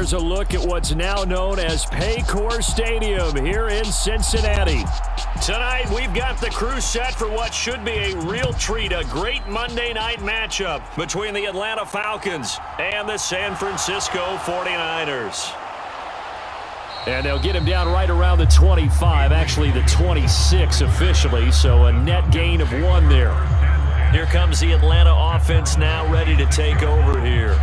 there's a look at what's now known as Paycor Stadium here in Cincinnati. Tonight, we've got the crew set for what should be a real treat, a great Monday night matchup between the Atlanta Falcons and the San Francisco 49ers. And they'll get him down right around the 25, actually the 26 officially, so a net gain of 1 there. Here comes the Atlanta offense now ready to take over here.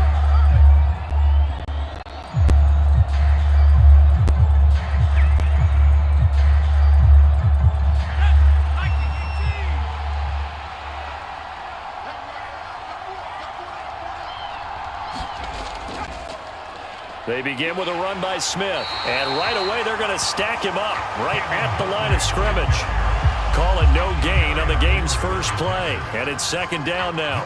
They begin with a run by Smith, and right away they're going to stack him up right at the line of scrimmage. Call it no gain on the game's first play, and it's second down now.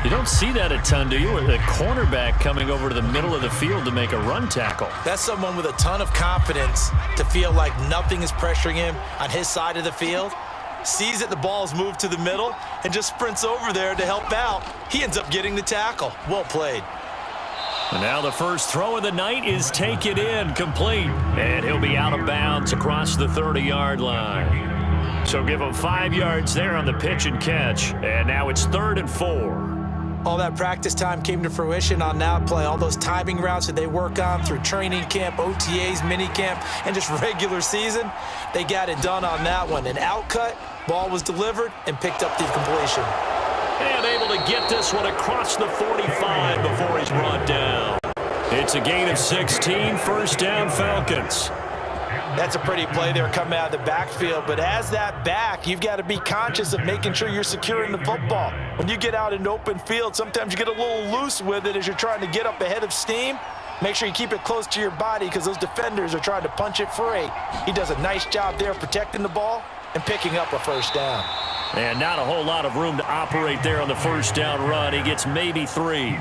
You don't see that a ton, do you? With a cornerback coming over to the middle of the field to make a run tackle. That's someone with a ton of confidence to feel like nothing is pressuring him on his side of the field. Sees that the ball's moved to the middle and just sprints over there to help out. He ends up getting the tackle. Well played. And now the first throw of the night is taken in, complete. And he'll be out of bounds across the 30-yard line. So give him 5 yards there on the pitch and catch. And now it's 3rd and 4. All that practice time came to fruition on that play. All those timing routes that they work on through training camp, OTAs, minicamp, and just regular season, they got it done on that one. An outcut, ball was delivered, and picked up the completion. And able to get this one across the 45 before he's brought down. It's a gain of 16, first down Falcons. That's a pretty play there coming out of the backfield, but as that back, you've got to be conscious of making sure you're securing the football. When you get out in open field, sometimes you get a little loose with it as you're trying to get up ahead of steam. Make sure you keep it close to your body because those defenders are trying to punch it free. He does a nice job there protecting the ball and picking up a first down. And not a whole lot of room to operate there on the first down run. He gets maybe 3.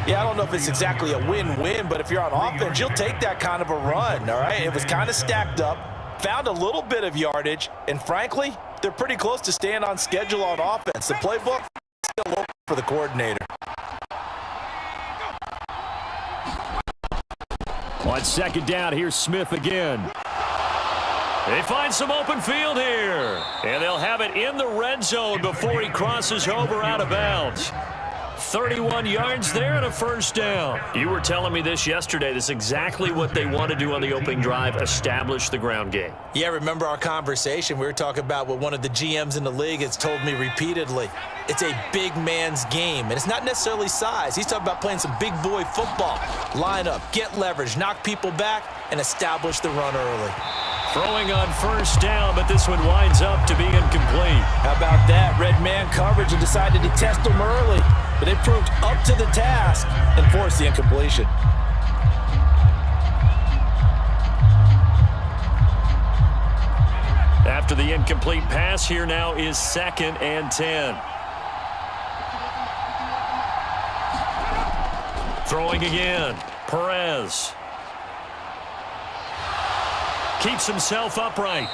Yeah, I don't know if it's exactly a win-win, but if you're on offense, you'll take that kind of a run, all right? It was kind of stacked up, found a little bit of yardage, and frankly, they're pretty close to staying on schedule on offense. The playbook is still open for the coordinator. On second down, here's Smith again. They find some open field here. And they'll have it in the red zone before he crosses over out of bounds. 31 yards there and a first down. You were telling me this yesterday. This is exactly what they want to do on the opening drive, establish the ground game. Yeah, remember our conversation. We were talking about what one of the GMs in the league has told me repeatedly. It's a big man's game, and it's not necessarily size. He's talking about playing some big boy football. Line up, get leverage, knock people back, and establish the run early. Throwing on first down, but this one winds up to be incomplete. How about that? Red man coverage and decided to test him early. But they proved up to the task and forced the incompletion. After the incomplete pass, here now is 2nd and 10. Throwing again. Perez. Keeps himself upright.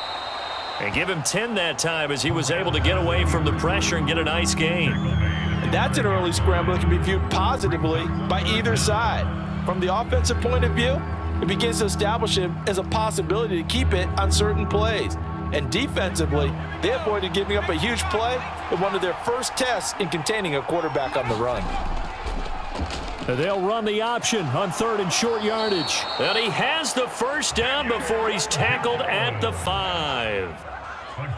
And give him 10 that time as he was able to get away from the pressure and get a nice gain. And that's an early scramble that can be viewed positively by either side. From the offensive point of view, it begins to establish him as a possibility to keep it on certain plays. And defensively, they avoided giving up a huge play in one of their first tests in containing a quarterback on the run. They'll run the option on 3rd and short yardage. And he has the first down before he's tackled at the 5.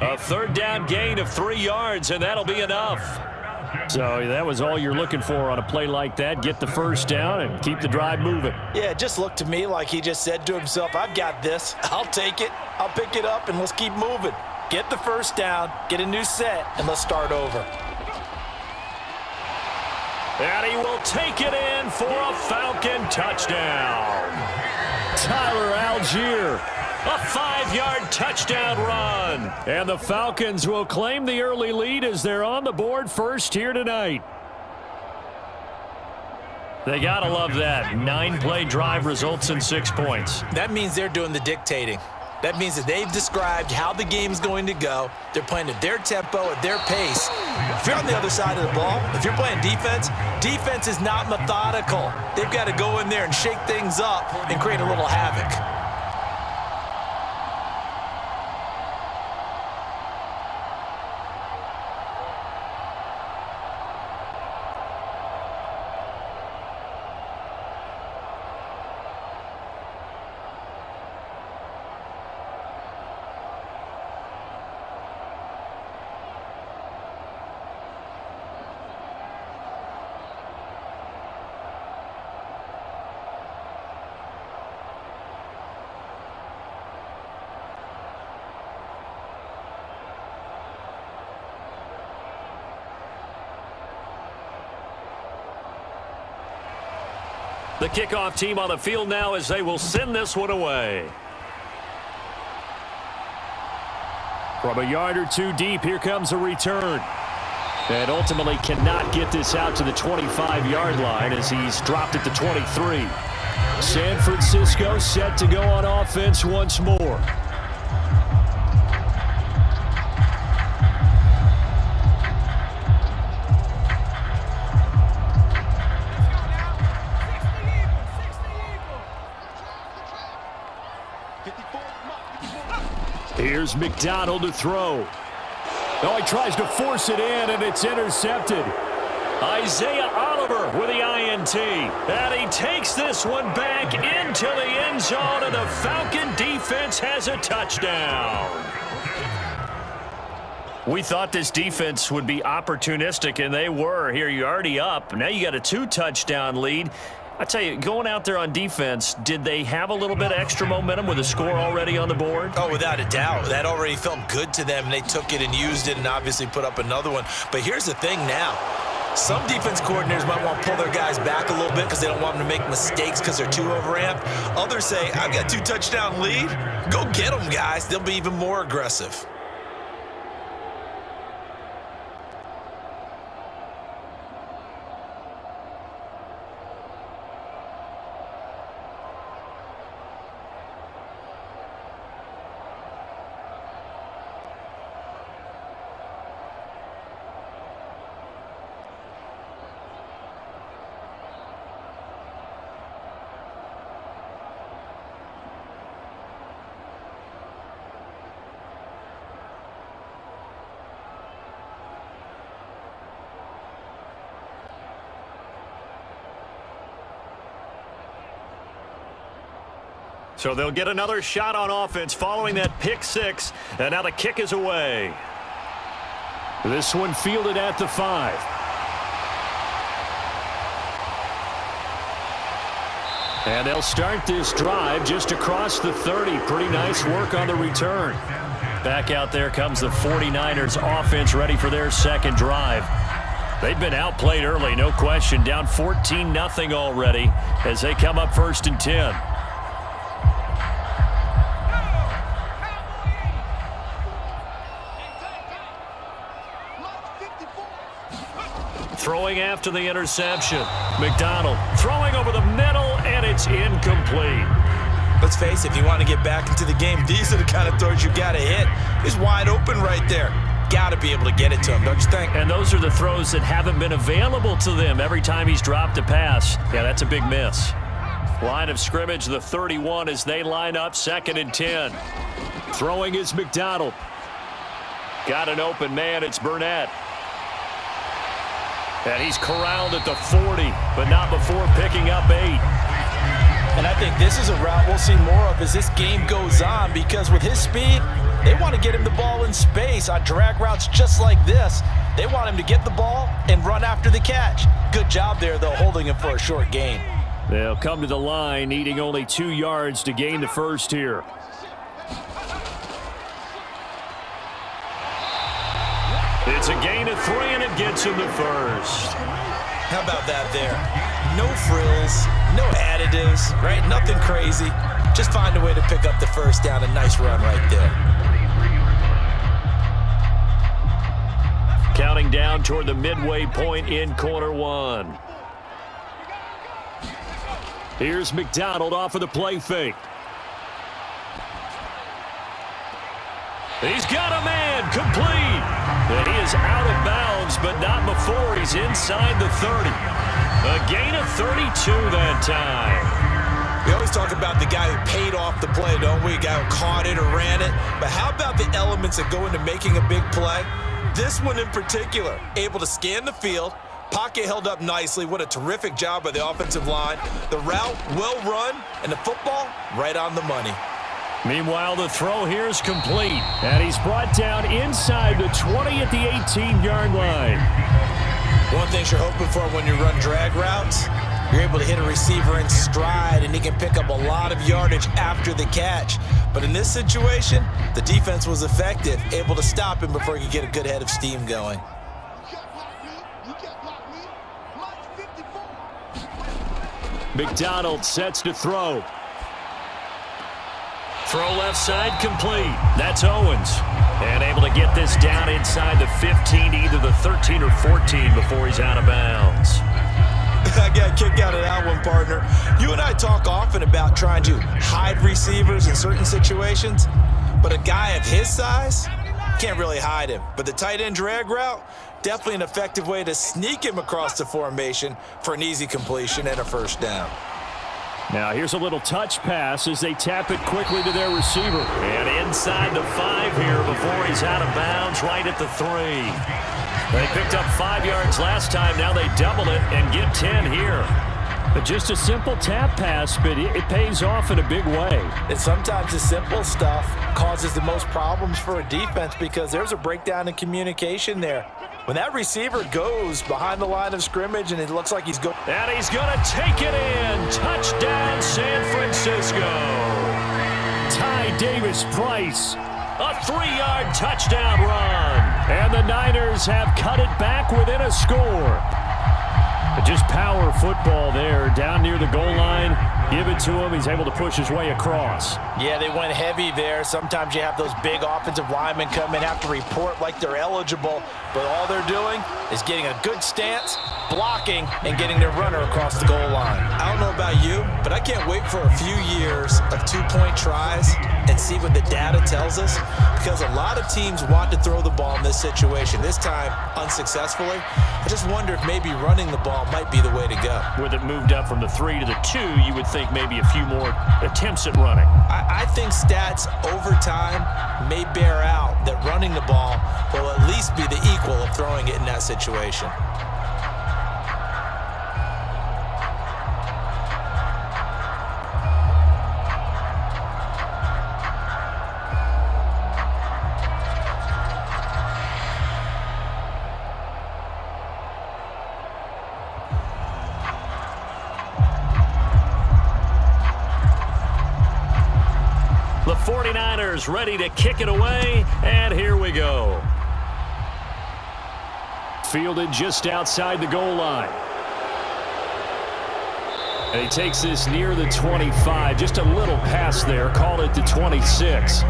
A 3rd down gain of 3 yards, and that'll be enough. So that was all you're looking for on a play like that. Get the first down and keep the drive moving. Yeah, it just looked to me like he just said to himself, I've got this. I'll take it. I'll pick it up, and let's keep moving. Get the first down, get a new set, and let's start over. And he will take it in for a Falcon touchdown. Tyler Algier, a 5-yard touchdown run. And the Falcons will claim the early lead as they're on the board first here tonight. They got to love that. 9-play drive results in 6 points. That means they're doing the dictating. That means that they've described how the game's going to go. They're playing at their tempo, at their pace. If you're on the other side of the ball, if you're playing defense, defense is not methodical. They've got to go in there and shake things up and create a little havoc. The kickoff team on the field now as they will send this one away. From a yard or two deep, here comes a return. And ultimately cannot get this out to the 25-yard line as he's dropped at the 23. San Francisco set to go on offense once more. Here's McDonald to throw. Oh, he tries to force it in, and it's intercepted. Isaiah Oliver with the INT. And he takes this one back into the end zone, and the Falcon defense has a touchdown. We thought this defense would be opportunistic, and they were. Here, you're already up. Now you got a 2-touchdown lead. I tell you, going out there on defense, did they have a little bit of extra momentum with a score already on the board? Oh, without a doubt. That already felt good to them. They took it and used it and obviously put up another one. But here's the thing now. Some defense coordinators might want to pull their guys back a little bit because they don't want them to make mistakes because they're too overamped. Others say, I've got 2-touchdown lead. Go get them, guys. They'll be even more aggressive. So they'll get another shot on offense following that pick six, and now the kick is away. This one fielded at the 5. And they'll start this drive just across the 30. Pretty nice work on the return. Back out there comes the 49ers offense ready for their second drive. They've been outplayed early, no question. Down 14-0 already as they come up 1st and 10. Throwing after the interception. McDonald throwing over the middle, and it's incomplete. Let's face it, if you want to get back into the game, these are the kind of throws you got to hit. He's wide open right there. Got to be able to get it to him, don't you think? And those are the throws that haven't been available to them every time he's dropped a pass. Yeah, that's a big miss. Line of scrimmage, the 31 as they line up 2nd and 10. Throwing is McDonald. Got an open man, it's Burnett. And he's corralled at the 40, but not before picking up 8. And I think this is a route we'll see more of as this game goes on, because with his speed, they want to get him the ball in space on drag routes just like this. They want him to get the ball and run after the catch. Good job there, though, holding him for a short gain. They'll come to the line, needing only 2 yards to gain the first here. It's a gain of 3, and it gets him the first. How about that there? No frills, no additives, right? Nothing crazy. Just find a way to pick up the first down. A nice run right there. Counting down toward the midway point in quarter 1. Here's McDonald off of the play fake. complete. And he is out of bounds, but not before he's inside the 30. A gain of 32 that time. We always talk about the guy who paid off the play, don't we? A guy who caught it or ran it. But how about the elements that go into making a big play? This one in particular, able to scan the field, pocket held up nicely. What a terrific job by the offensive line. The route well run, and the football right on the money. Meanwhile, the throw here is complete, and he's brought down inside the 20 at the 18-yard line. One thing you're hoping for when you run drag routes, you're able to hit a receiver in stride, and he can pick up a lot of yardage after the catch. But in this situation, the defense was effective, able to stop him before he could get a good head of steam going. McDonald sets to throw. Throw left side complete. That's Owens. And able to get this down inside the 15, either the 13 or 14 before he's out of bounds. I got a kick out of that one, partner. You and I talk often about trying to hide receivers in certain situations, but a guy of his size can't really hide him. But the tight end drag route, definitely an effective way to sneak him across the formation for an easy completion and a first down. Now here's a little touch pass as they tap it quickly to their receiver. And inside the 5 here before he's out of bounds, right at the 3. They picked up 5 yards last time. Now they double it and get 10 here. But just a simple tap pass, but it pays off in a big way. And sometimes the simple stuff causes the most problems for a defense because there's a breakdown in communication there. When that receiver goes behind the line of scrimmage and it looks like he's going. And he's going to take it in. Touchdown, San Francisco. Ty Davis-Price. A 3-yard touchdown run. And the Niners have cut it back within a score. But just power football there down near the goal line. Give it to him. He's able to push his way across. Yeah, they went heavy there. Sometimes you have those big offensive linemen come in, have to report like they're eligible. But all they're doing is getting a good stance, blocking, and getting their runner across the goal line. I don't know about you, but I can't wait for a few years of 2-point tries and see what the data tells us. Because a lot of teams want to throw the ball in this situation. This time, unsuccessfully. I just wonder if maybe running the ball might be the way to go. With it moved up from the 3 to the 2, you would think maybe a few more attempts at running. I think stats over time may bear out that running the ball will at least be the equal of throwing it in that situation. The 49ers ready to kick it away, and here we go. Fielded just outside the goal line. And he takes this near the 25, just a little pass there, called it the 26.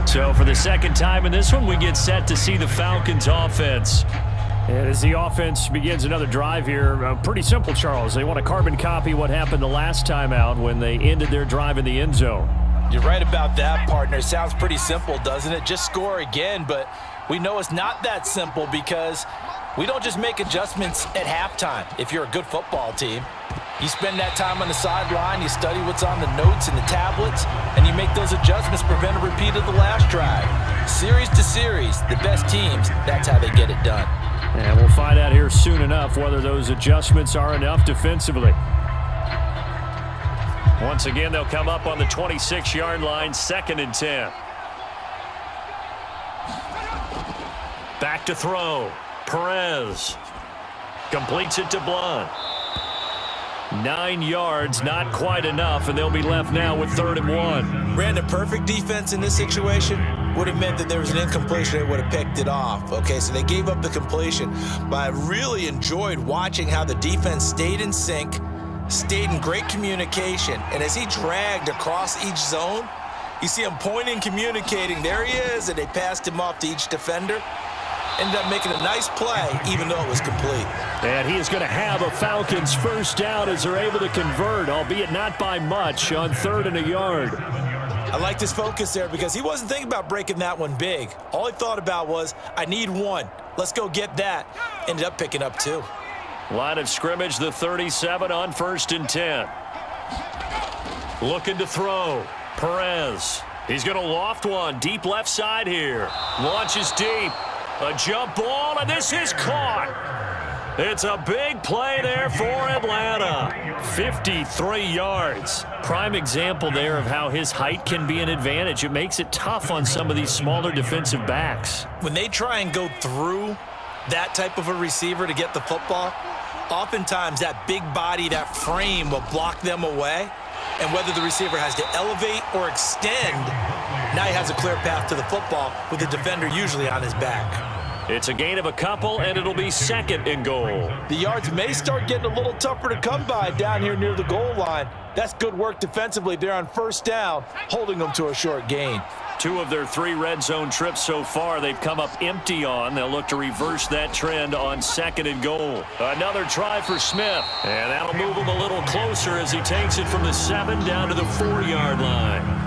So for the second time in this one, we get set to see the Falcons offense. And as the offense begins another drive here, pretty simple, Charles. They want to carbon copy what happened the last time out when they ended their drive in the end zone. You're right about that, partner. Sounds pretty simple, doesn't it? Just score again, but we know it's not that simple because we don't just make adjustments at halftime if you're a good football team. You spend that time on the sideline, you study what's on the notes and the tablets, and you make those adjustments, prevent a repeat of the last drive. Series to series, the best teams, that's how they get it done. And we'll find out here soon enough whether those adjustments are enough defensively. Once again, they'll come up on the 26-yard line, 2nd and 10. Back to throw. Perez completes it to Blunt. 9 yards, not quite enough, and they'll be left now with 3rd and 1. Ran a perfect defense in this situation. Would have meant that there was an incompletion. They would have picked it off. Okay, so they gave up the completion. But I really enjoyed watching how the defense stayed in sync, stayed in great communication, and as he dragged across each zone, you see him pointing, communicating. There he is, and they passed him off to each defender. Ended up making a nice play, even though it was complete. And he is going to have a Falcons first down as they're able to convert, albeit not by much, on 3rd and a yard. I liked his focus there because he wasn't thinking about breaking that one big. All he thought about was, I need one. Let's go get that. Ended up picking up 2. Line of scrimmage, the 37 on 1st and 10. Looking to throw. Perez. He's going to loft one. Deep left side here. Launches deep. A jump ball, and this is caught. It's a big play there for Atlanta. 53 yards. Prime example there of how his height can be an advantage. It makes it tough on some of these smaller defensive backs. When they try and go through that type of a receiver to get the football, oftentimes that big body, that frame will block them away. And whether the receiver has to elevate or extend, now he has a clear path to the football with the defender usually on his back. It's a gain of a couple, and it'll be 2nd and goal. The yards may start getting a little tougher to come by down here near the goal line. That's good work defensively there on 1st down, holding them to a short gain. 2 of their 3 red zone trips so far they've come up empty on. They'll look to reverse that trend on 2nd and goal. Another try for Smith, and that'll move him a little closer as he takes it from the 7 down to the 4-yard line.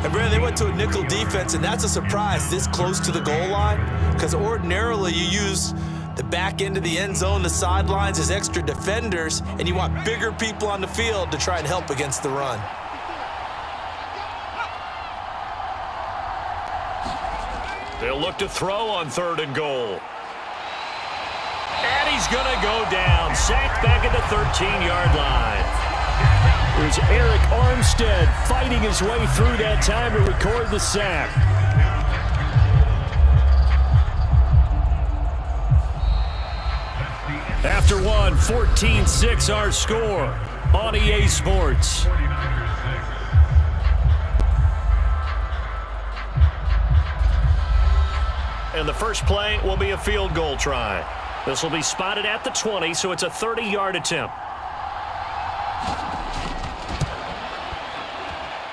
And Brandon, they went to a nickel defense, and that's a surprise this close to the goal line, because ordinarily you use the back end of the end zone, the sidelines as extra defenders, and you want bigger people on the field to try and help against the run. They'll look to throw on 3rd and goal. And he's going to go down. Sacked back at the 13-yard line. There's Eric Armstead fighting his way through that time to record the sack. After one, 14-6 our score on EA Sports. And the first play will be a field goal try. This will be spotted at the 20, so it's a 30-yard attempt.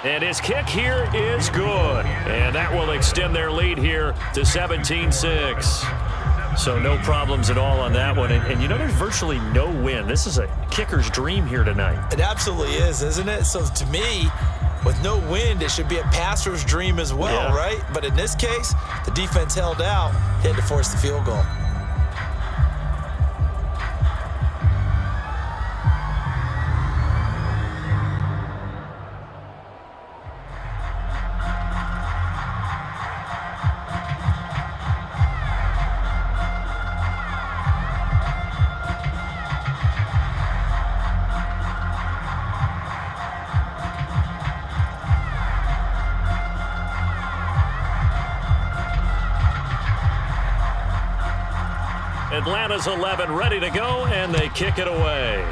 And his kick here is good. And that will extend their lead here to 17-6. So no problems at all on that one. And you know, there's virtually no wind. This is a kicker's dream here tonight. It absolutely is, isn't it? So to me, with no wind, it should be a passer's dream as well, right? But in this case, the defense held out, had to force the field goal. Atlanta's 11 ready to go, and they kick it away.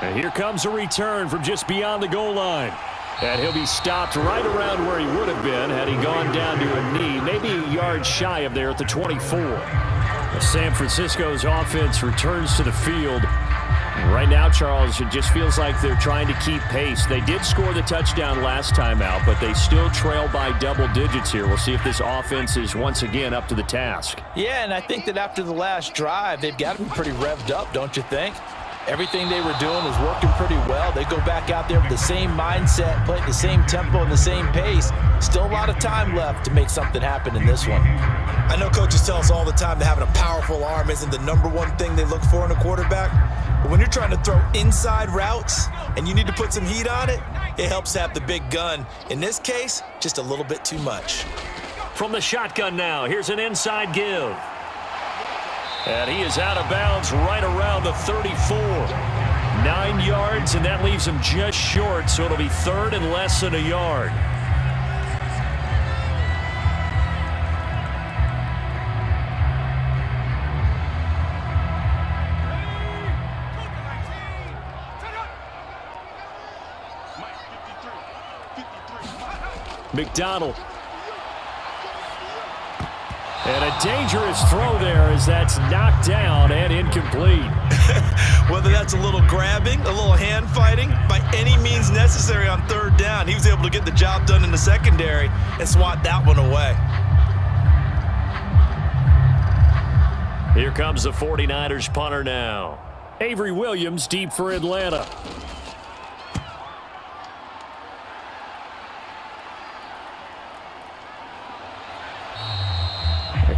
And here comes a return from just beyond the goal line. And he'll be stopped right around where he would have been had he gone down to a knee, maybe a yard shy of there at the 24. San Francisco's offense returns to the field. And right now, Charles, it just feels like they're trying to keep pace. They did score the touchdown last time out, but they still trail by double digits here. We'll see if this offense is once again up to the task. Yeah, and I think that after the last drive, they've got to be pretty revved up, don't you think? Everything they were doing was working pretty well. They go back out there with the same mindset, play at the same tempo and the same pace. Still a lot of time left to make something happen in this one. I know coaches tell us all the time that having a powerful arm isn't the #1 thing they look for in a quarterback. But when you're trying to throw inside routes and you need to put some heat on it, it helps to have the big gun. In this case, just a little bit too much. From the shotgun now, here's an inside give. And he is out of bounds right around the 34. 9 yards, and that leaves him just short, so it'll be 3rd and less than a yard. McDonald. And a dangerous throw there as that's knocked down and incomplete. Whether that's a little grabbing, a little hand fighting, by any means necessary on 3rd down, he was able to get the job done in the secondary and swat that one away. Here comes the 49ers punter now. Avery Williams deep for Atlanta.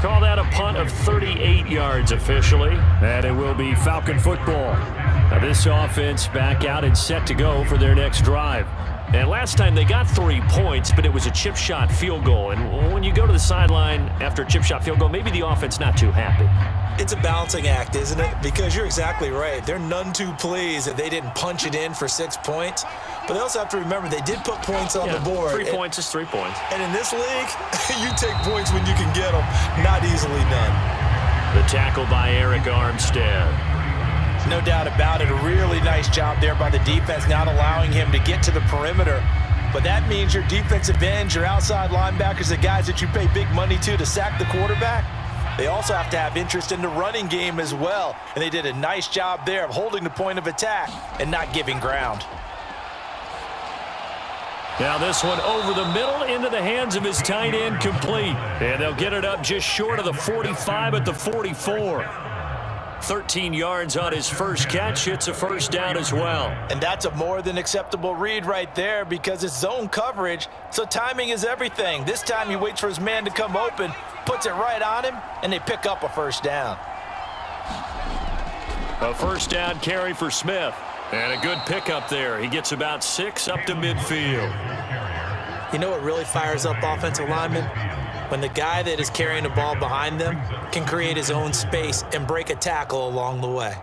Call that a punt of 38 yards officially, and it will be Falcon football. Now this offense back out and set to go for their next drive. And last time they got 3 points, but it was a chip shot field goal. And when you go to the sideline after a chip shot field goal, maybe the offense not too happy. It's a balancing act, isn't it? Because you're exactly right. They're none too pleased that they didn't punch it in for 6 points. But they also have to remember they did put points on the board. 3 points is 3 points. And in this league, you take points when you can get them. Not easily done. The tackle by Eric Armstead. No doubt about it. A really nice job there by the defense, not allowing him to get to the perimeter. But that means your defensive ends, your outside linebackers, the guys that you pay big money to sack the quarterback, they also have to have interest in the running game as well. And they did a nice job there of holding the point of attack and not giving ground. Now this one over the middle into the hands of his tight end, complete. And they'll get it up just short of the 45 at the 44. 13 yards on his first catch. It's a first down as well. And that's a more than acceptable read right there because it's zone coverage, so timing is everything. This time he waits for his man to come open, puts it right on him, and they pick up a first down. A first down carry for Smith. And a good pickup there. He gets about 6 up to midfield. You know what really fires up offensive linemen? When the guy that is carrying the ball behind them can create his own space and break a tackle along the way.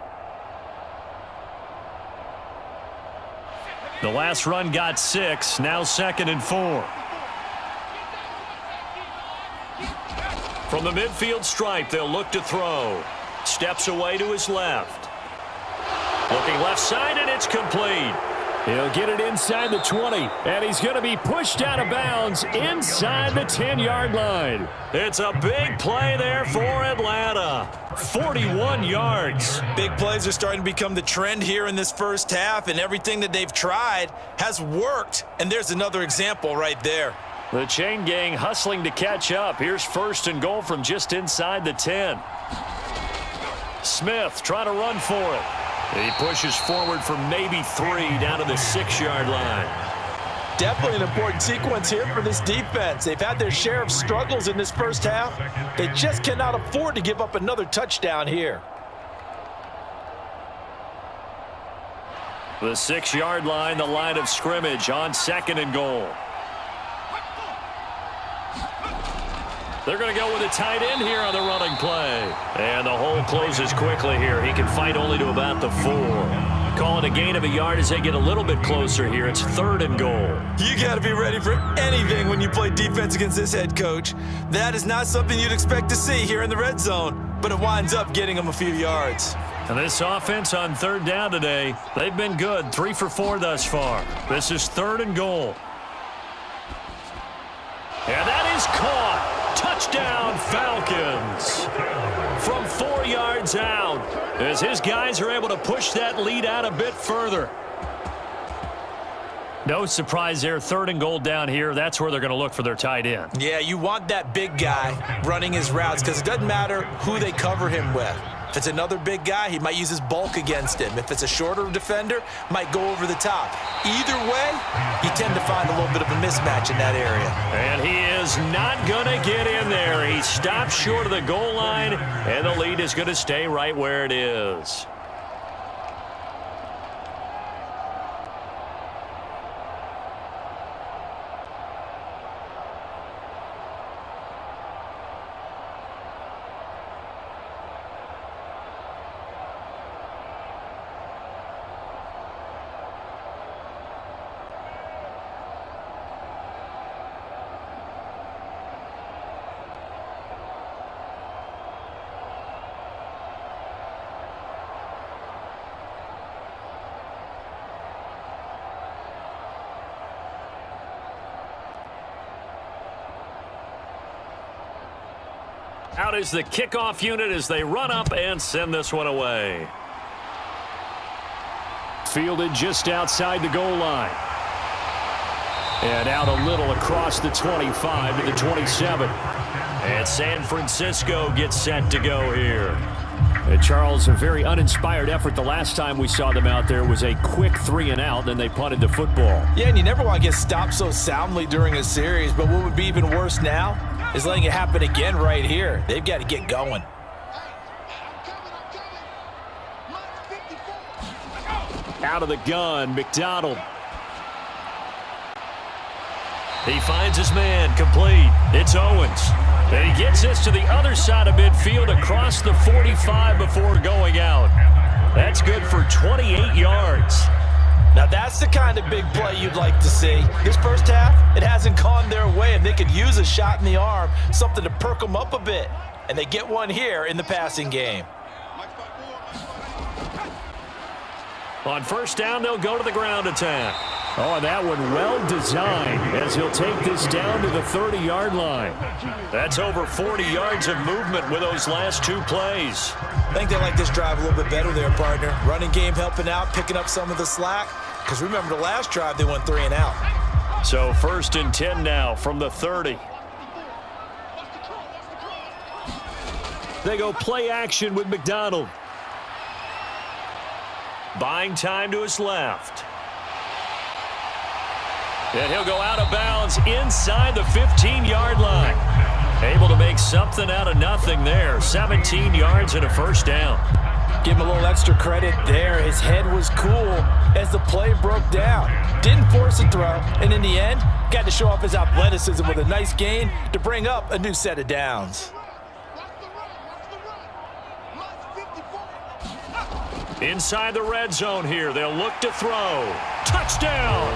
The last run got 6, now 2nd and 4. From the midfield stripe, they'll look to throw. Steps away to his left. Looking left side, and it's complete. He'll get it inside the 20, and he's going to be pushed out of bounds inside the 10-yard line. It's a big play there for Atlanta. 41 yards. Big plays are starting to become the trend here in this first half, and everything that they've tried has worked. And there's another example right there. The chain gang hustling to catch up. Here's 1st and goal from just inside the 10. Smith trying to run for it. He pushes forward for maybe 3 down to the 6-yard line. Definitely an important sequence here for this defense. They've had their share of struggles in this first half. They just cannot afford to give up another touchdown here. The 6-yard line, the line of scrimmage on 2nd and goal. They're going to go with a tight end here on the running play. And the hole closes quickly here. He can fight only to about the 4. Calling a gain of a yard as they get a little bit closer here. It's 3rd and goal. You got to be ready for anything when you play defense against this head coach. That is not something you'd expect to see here in the red zone, but it winds up getting them a few yards. And this offense on 3rd down today, they've been good. 3 for 4 thus far. This is 3rd and goal. And that is caught. Touchdown, Falcons. From 4 yards out, as his guys are able to push that lead out a bit further. No surprise there, 3rd and goal down here. That's where they're going to look for their tight end. Yeah, you want that big guy running his routes because it doesn't matter who they cover him with. If it's another big guy, he might use his bulk against him. If it's a shorter defender, might go over the top. Either way, you tend to find a little bit of a mismatch in that area. And he is not going to get in there. He stops short of the goal line, and the lead is going to stay right where it is. Out is the kickoff unit as they run up and send this one away. Fielded just outside the goal line. And out a little across the 25 to the 27. And San Francisco gets set to go here. And Charles, a very uninspired effort. The last time we saw them out there was a quick 3 and out, then they punted the football. Yeah, and you never want to get stopped so soundly during a series, but what would be even worse now is letting it happen again right here. They've got to get going. Out of the gun, McDonald. He finds his man, complete. It's Owens. And he gets this to the other side of midfield across the 45 before going out. That's good for 28 yards. Now that's the kind of big play you'd like to see. This first half, it hasn't gone their way, and they could use a shot in the arm, something to perk them up a bit. And they get one here in the passing game. On first down, they'll go to the ground attack. Oh, and that one well designed as he'll take this down to the 30-yard line. That's over 40 yards of movement with those last two plays. I think they like this drive a little bit better there, partner. Running game helping out, picking up some of the slack. Because remember the last drive, they went 3 and out. So 1st and 10 now from the 30. They go play action with McDonald. Buying time to his left. And he'll go out of bounds inside the 15-yard line. Able to make something out of nothing there. 17 yards and a first down. Give him a little extra credit there. His head was cool as the play broke down. Didn't force a throw, and in the end, got to show off his athleticism with a nice gain to bring up a new set of downs. Inside the red zone here, they'll look to throw. Touchdown!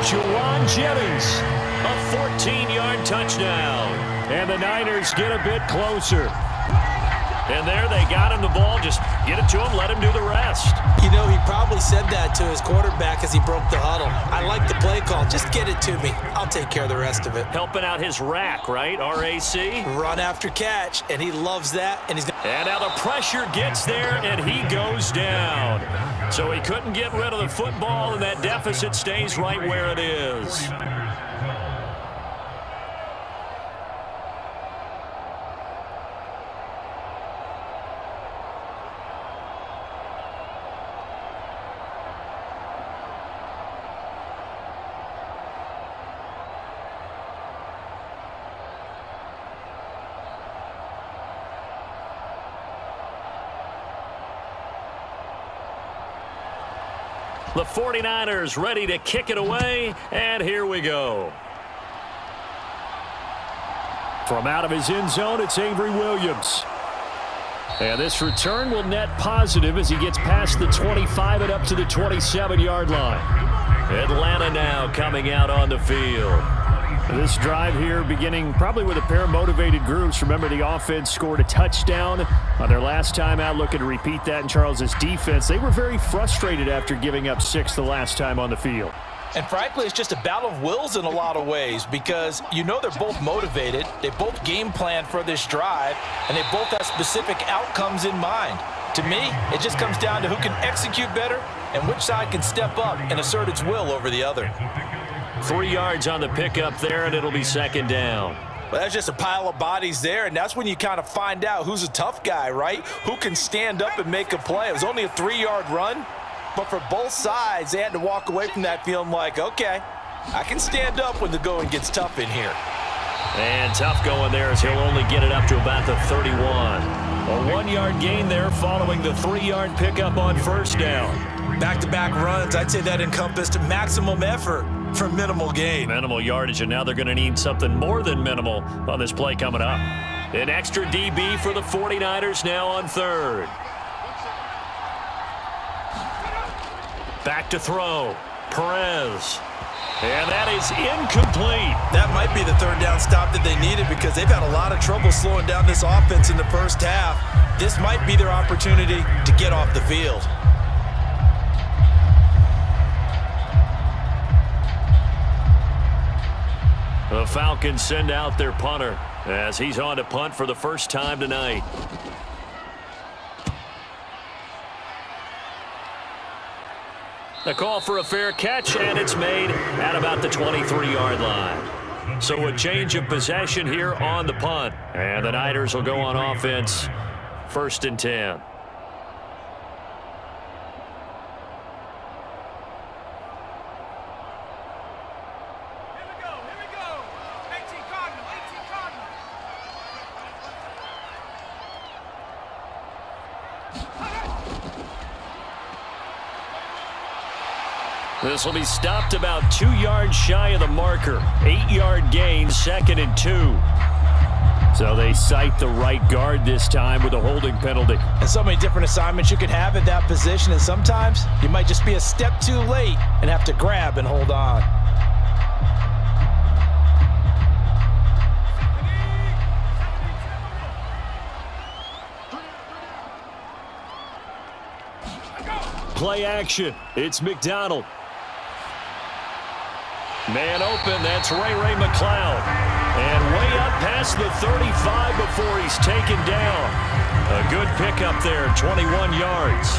Juwan Jennings, a 14-yard touchdown. And the Niners get a bit closer. And there they got him the ball. Just get it to him, let him do the rest. You know, he probably said that to his quarterback as he broke the huddle. I like the play call. Just get it to me. I'll take care of the rest of it. Helping out his rack, right? R-A-C? Run after catch, and he loves that. And now the pressure gets there, and he goes down. So he couldn't get rid of the football, and that deficit stays right where it is. The 49ers ready to kick it away, and here we go. From out of his end zone, it's Avery Williams. And this return will net positive as he gets past the 25 and up to the 27-yard line. Atlanta now coming out on the field. This drive here beginning probably with a pair of motivated groups. Remember, the offense scored a touchdown on their last time out. Looking to repeat that in Charles's defense. They were very frustrated after giving up 6 the last time on the field. And frankly, it's just a battle of wills in a lot of ways because you know they're both motivated. They both game planned for this drive, and they both have specific outcomes in mind. To me, it just comes down to who can execute better and which side can step up and assert its will over the other. 3 yards on the pickup there, and it'll be second down. Well, that's just a pile of bodies there, and that's when you kind of find out who's a tough guy, right? Who can stand up and make a play. It was only a 3-yard run, but for both sides, they had to walk away from that feeling like, okay, I can stand up when the going gets tough in here. And tough going there as he'll only get it up to about the 31. A 1-yard gain there following the 3-yard pickup on first down. Back-to-back runs, I'd say that encompassed maximum effort for minimal gain. Minimal yardage, and now they're going to need something more than minimal on this play coming up. An extra DB for the 49ers now on third. Back to throw. Perez. And that is incomplete. That might be the third down stop that they needed because they've had a lot of trouble slowing down this offense in the first half. This might be their opportunity to get off the field. The Falcons send out their punter as he's on to punt for the first time tonight. A call for a fair catch, and it's made at about the 23-yard line. So a change of possession here on the punt. And the Niners will go on offense, 1st and 10. This will be stopped about 2 yards shy of the marker. 8-yard gain, 2nd and 2. So they cite the right guard this time with a holding penalty. And so many different assignments you could have at that position, and sometimes you might just be a step too late and have to grab and hold on. Play action. It's McDonald. Man open. That's Ray McLeod. And way up past the 35 before he's taken down. A good pickup there, 21 yards.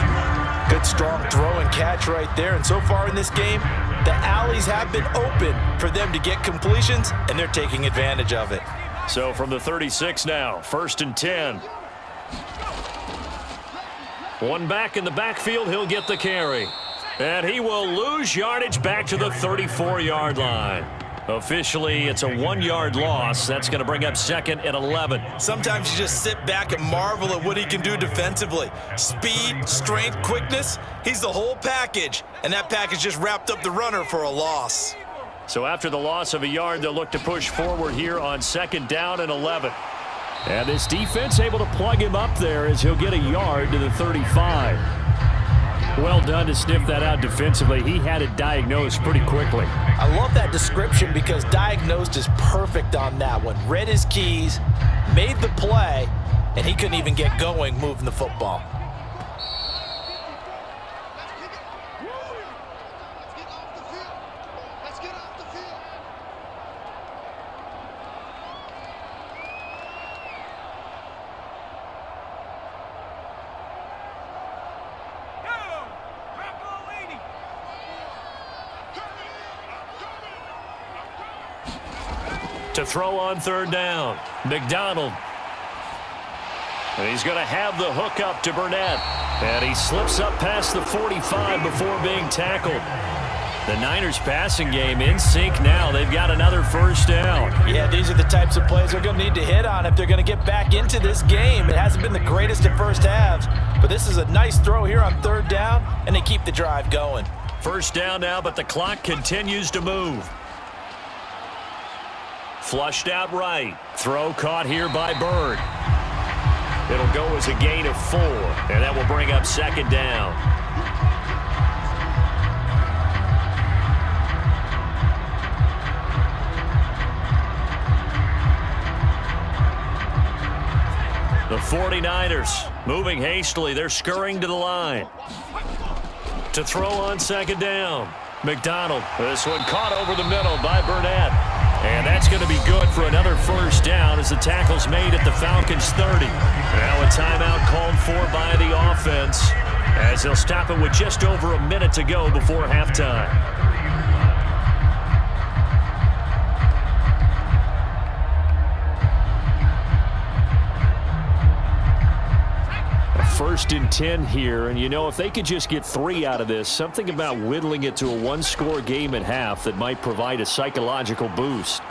Good strong throw and catch right there. And so far in this game, the alleys have been open for them to get completions, and they're taking advantage of it. So from the 36 now, 1st and 10. One back in the backfield, he'll get the carry. And he will lose yardage back to the 34-yard line. Officially, it's a 1-yard loss. That's going to bring up 2nd and 11. Sometimes you just sit back and marvel at what he can do defensively. Speed, strength, quickness, he's the whole package. And that package just wrapped up the runner for a loss. So after the loss of a yard, they'll look to push forward here on 2nd down and 11. And this defense able to plug him up there as he'll get a yard to the 35. Well done to sniff that out defensively. He had it diagnosed pretty quickly. I love that description because diagnosed is perfect on that one. Read his keys, made the play, and he couldn't even get going moving the football. To throw on 3rd down, McDonald. And he's going to have the hook up to Burnett. And he slips up past the 45 before being tackled. The Niners passing game in sync now. They've got another 1st down. Yeah, these are the types of plays they're going to need to hit on if they're going to get back into this game. It hasn't been the greatest at first halves, but this is a nice throw here on 3rd down, and they keep the drive going. 1st down now, but the clock continues to move. Flushed out right. Throw caught here by Bird. It'll go as a gain of 4, and that will bring up 2nd down. The 49ers moving hastily. They're scurrying to the line. To throw on 2nd down. McDonald. This one caught over the middle by Burnett. And that's going to be good for another 1st down as the tackle's made at the Falcons' 30. Now a timeout called for by the offense as they'll stop it with just over a minute to go before halftime. First and 10 here, and you know, if they could just get 3 out of this, something about whittling it to a 1-score game at half that might provide a psychological boost.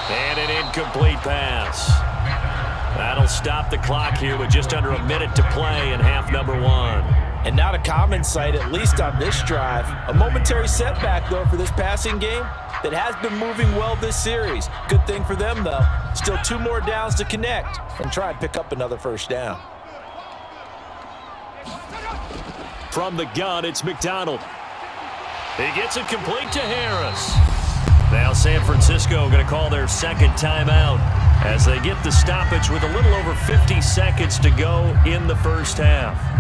And an incomplete pass. That'll stop the clock here with just under a minute to play in half number 1. And not a common sight, at least on this drive. A momentary setback, though, for this passing game that has been moving well this series. Good thing for them, though. Still 2 more downs to connect and try and pick up another 1st down. From the gun, it's McDonald. He gets it complete to Harris. Now San Francisco going to call their 2nd timeout as they get the stoppage with a little over 50 seconds to go in the 1st half.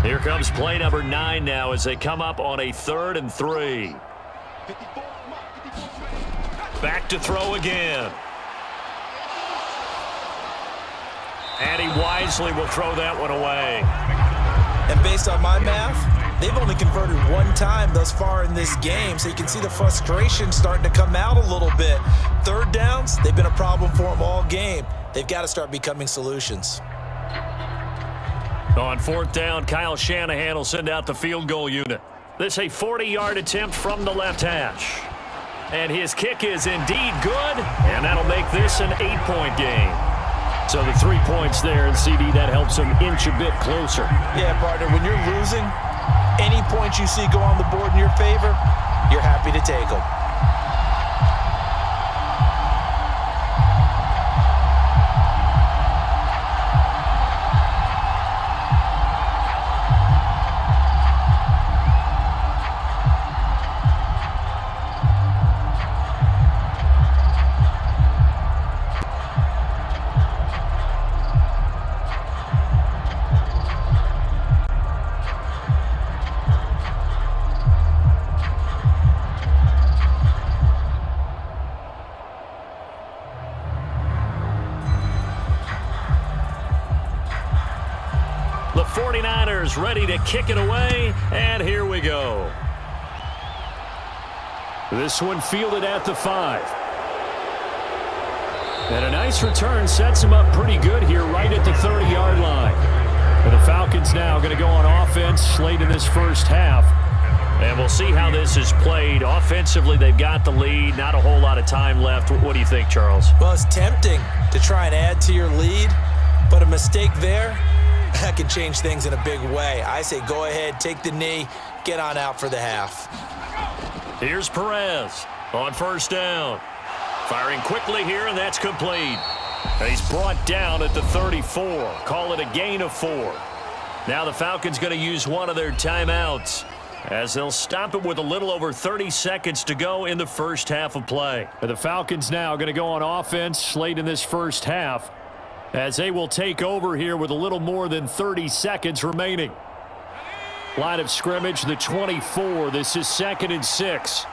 Here comes play number 9 now as they come up on a 3rd and 3. Back to throw again. And he wisely will throw that one away. And based on my math, they've only converted 1 time thus far in this game, so you can see the frustration starting to come out a little bit. 3rd downs, they've been a problem for them all game. They've got to start becoming solutions. On 4th down, Kyle Shanahan will send out the field goal unit. This a 40-yard attempt from the left hash. and his kick is indeed good, and that'll make this an 8-point game. So the 3 points there, and CD, that helps him inch a bit closer. Yeah, partner, when you're losing, any points you see go on the board in your favor, you're happy to take them. The 49ers ready to kick it away, and here we go. This one fielded at the 5. And a nice return sets him up pretty good here right at the 30-yard line. And the Falcons now going to go on offense late in this first half. And we'll see how this is played. Offensively, they've got the lead. Not a whole lot of time left. What do you think, Charles? Well, it's tempting to try and add to your lead, but a mistake there, that can change things in a big way. I say go ahead, take the knee, get on out for the half. Here's Perez on first down. Firing quickly here, and that's complete. And he's brought down at the 34. Call it a gain of 4. Now the Falcons going to use one of their timeouts as they'll stop it with a little over 30 seconds to go in the first half of play. And the Falcons now going to go on offense late in this first half, as they will take over here with a little more than 30 seconds remaining. Line of scrimmage, the 24. This is 2nd and 6.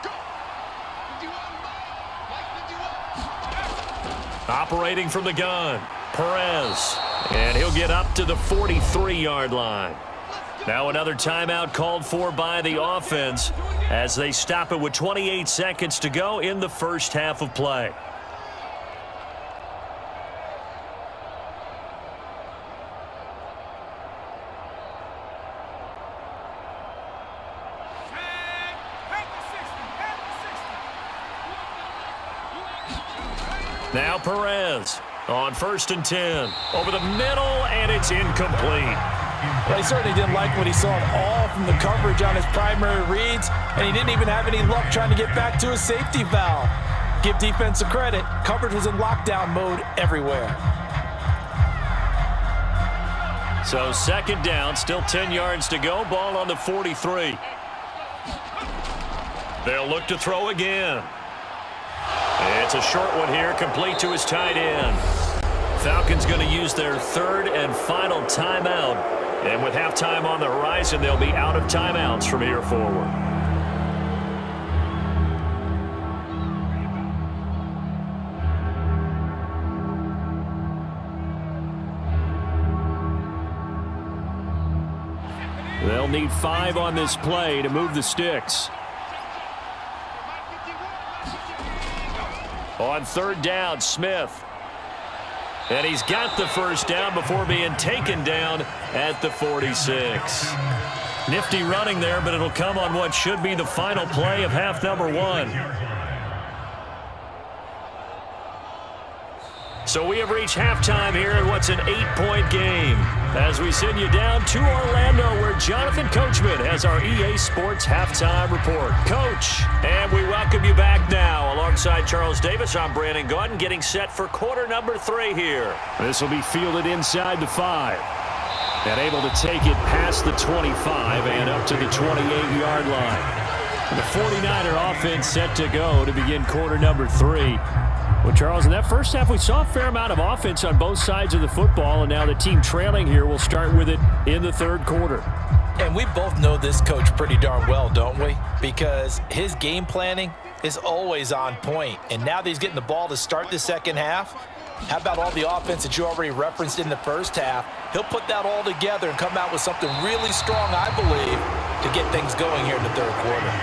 Operating from the gun, Perez. And he'll get up to the 43-yard line. Now another timeout called for by the offense as they stop it with 28 seconds to go in the first half of play. Now Perez on 1st and 10. Over the middle, and it's incomplete. Well, he certainly didn't like what he saw at all from the coverage on his primary reads, and he didn't even have any luck trying to get back to his safety valve. Give defense a credit. Coverage was in lockdown mode everywhere. So 2nd down, still 10 yards to go. Ball on the 43. They'll look to throw again. It's a short one here, complete to his tight end. Falcons going to use their 3rd and final timeout. And with halftime on the horizon, they'll be out of timeouts from here forward. They'll need 5 on this play to move the sticks. On 3rd down, Smith. And he's got the first down before being taken down at the 46. Nifty running there, but it'll come on what should be the final play of half number 1. So we have reached halftime here in what's an 8-point game, as we send you down to Orlando, where Jonathan Coachman has our EA Sports Halftime Report. Coach, and we welcome you back now. Alongside Charles Davis, I'm Brandon Gaudin, getting set for quarter number 3 here. This will be fielded inside the 5. And able to take it past the 25 and up to the 28-yard line. The 49er offense set to go to begin quarter number 3. Well, Charles, in that first half, we saw a fair amount of offense on both sides of the football, and now the team trailing here will start with it in the 3rd quarter. And we both know this coach pretty darn well, don't we? Because his game planning is always on point. And now that he's getting the ball to start the second half, how about all the offense that you already referenced in the first half? He'll put that all together and come out with something really strong, I believe, to get things going here in the 3rd quarter.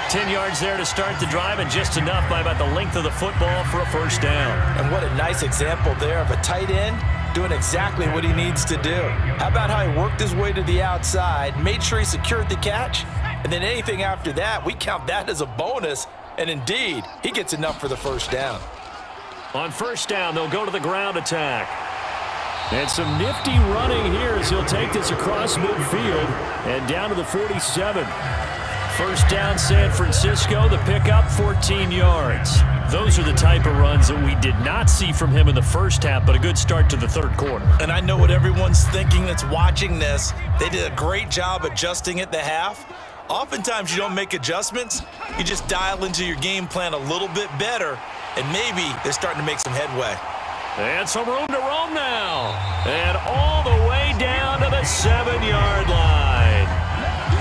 10 yards there to start the drive, and just enough by about the length of the football for a first down. And what a nice example there of a tight end doing exactly what he needs to do. How about how he worked his way to the outside, made sure he secured the catch, and then anything after that, we count that as a bonus And indeed, he gets enough for the first down. On first down, they'll go to the ground attack. And some nifty running here as he'll take this across midfield and down to the 47. First down, San Francisco. The pickup, 14 yards. Those are the type of runs that we did not see from him in the first half, but a good start to the third quarter. And I know what everyone's thinking that's watching this. They did a great job adjusting at the half. Oftentimes you don't make adjustments. You just dial into your game plan a little bit better, and maybe they're starting to make some headway. And some room to roam now. And all the way down to the 7-yard line.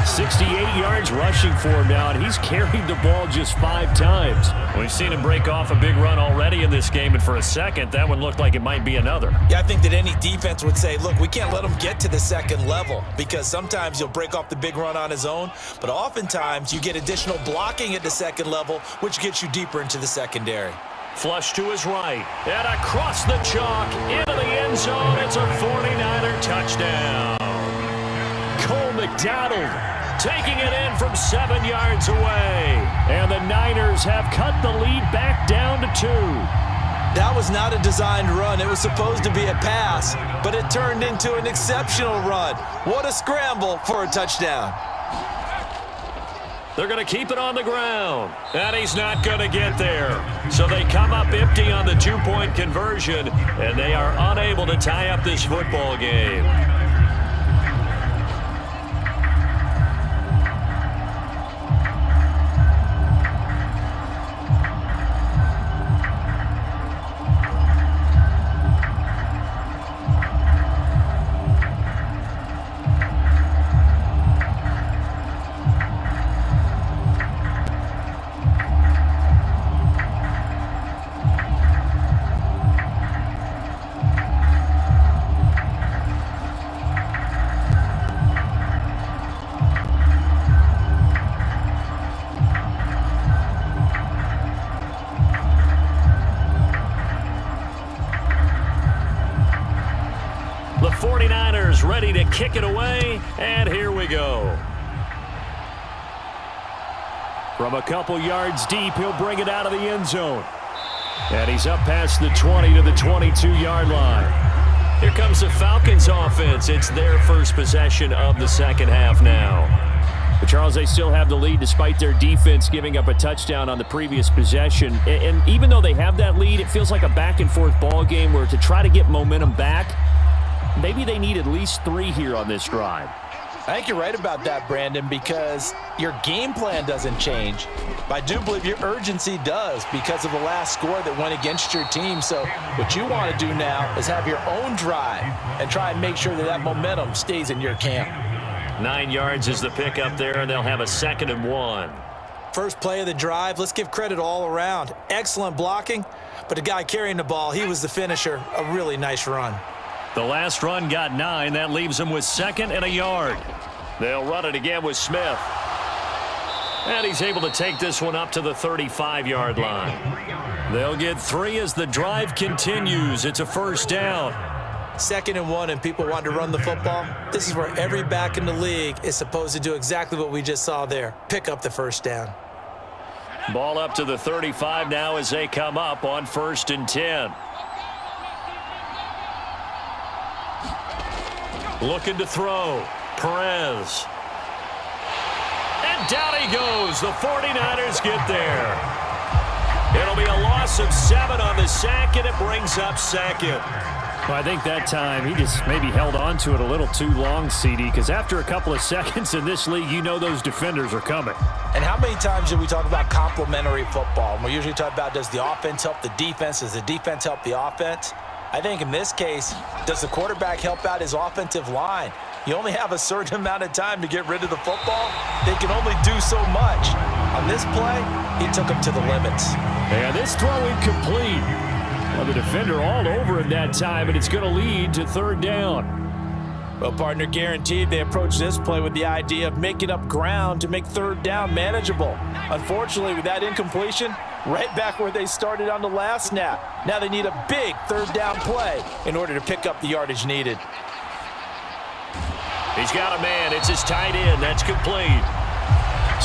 68 yards rushing for him now, and he's carried the ball just 5 times. We've seen him break off a big run already in this game, and for a second, that one looked like it might be another. Yeah, I think that any defense would say, look, we can't let him get to the second level because sometimes he'll break off the big run on his own, but oftentimes you get additional blocking at the second level, which gets you deeper into the secondary. Flush to his right, and across the chalk, into the end zone. It's a 49er touchdown. Cole McDonald taking it in from 7 yards away. And the Niners have cut the lead back down to 2. That was not a designed run. It was supposed to be a pass, but it turned into an exceptional run. What a scramble for a touchdown. They're going to keep it on the ground, and he's not going to get there. So they come up empty on the 2-point conversion, and they are unable to tie up this football game. The 49ers ready to kick it away, and here we go. From a couple yards deep, he'll bring it out of the end zone. And he's up past the 20 to the 22-yard line. Here comes the Falcons offense. It's their first possession of the second half now. But Charles, they still have the lead despite their defense giving up a touchdown on the previous possession. And even though they have that lead, it feels like a back-and-forth ball game where to try to get momentum back, maybe they need at least 3 here on this drive. I think you're right about that, Brandon, because your game plan doesn't change. But I do believe your urgency does because of the last score that went against your team. So what you want to do now is have your own drive and try and make sure that that momentum stays in your camp. 9 yards is the pickup there, and they'll have a 2nd and 1. First play of the drive, let's give credit all around. Excellent blocking, but the guy carrying the ball, he was the finisher. A really nice run. The last run got 9. That leaves them with 2nd and a yard. They'll run it again with Smith. And he's able to take this one up to the 35-yard line. They'll get 3 as the drive continues. It's a first down. 2nd and 1 and people want to run the football. This is where every back in the league is supposed to do exactly what we just saw there. Pick up the first down. Ball up to the 35 now as they come up on 1st and 10. Looking to throw. Perez. And down he goes. The 49ers get there. It'll be a loss of 7 on the sack, and it brings up 2nd. Well, I think that time he just maybe held on to it a little too long, CD, because after a couple of seconds in this league, you know those defenders are coming. And how many times do we talk about complementary football? And we usually talk about, does the offense help the defense? Does the defense help the offense? I think in this case, does the quarterback help out his offensive line? You only have a certain amount of time to get rid of the football. They can only do so much. On this play, he took him to the limits. And this throw incomplete. Well, the defender all over him that time, and it's going to lead to 3rd down. Well, partner, guaranteed they approach this play with the idea of making up ground to make 3rd down manageable. Unfortunately, with that incompletion, right back where they started on the last snap. Now they need a big 3rd down play in order to pick up the yardage needed. He's got a man. It's his tight end. That's complete.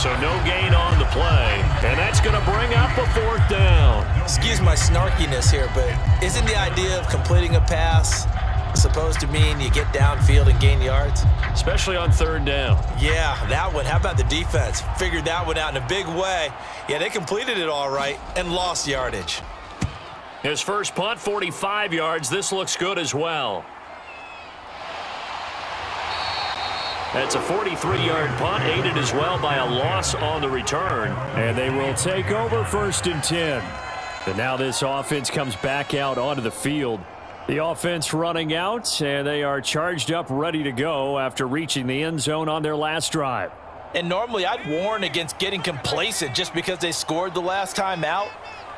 So no gain on the play, and that's going to bring up a 4th down. Excuse my snarkiness here, but isn't the idea of completing a pass supposed to mean you get downfield and gain yards? Especially on 3rd down. Yeah, that one. How about the defense? Figured that one out in a big way. Yeah, they completed it all right and lost yardage. His first punt, 45 yards. This looks good as well. That's a 43-yard punt, aided as well by a loss on the return. And they will take over 1st and 10. And now this offense comes back out onto the field. The offense running out, and they are charged up, ready to go after reaching the end zone on their last drive. And normally I'd warn against getting complacent just because they scored the last time out.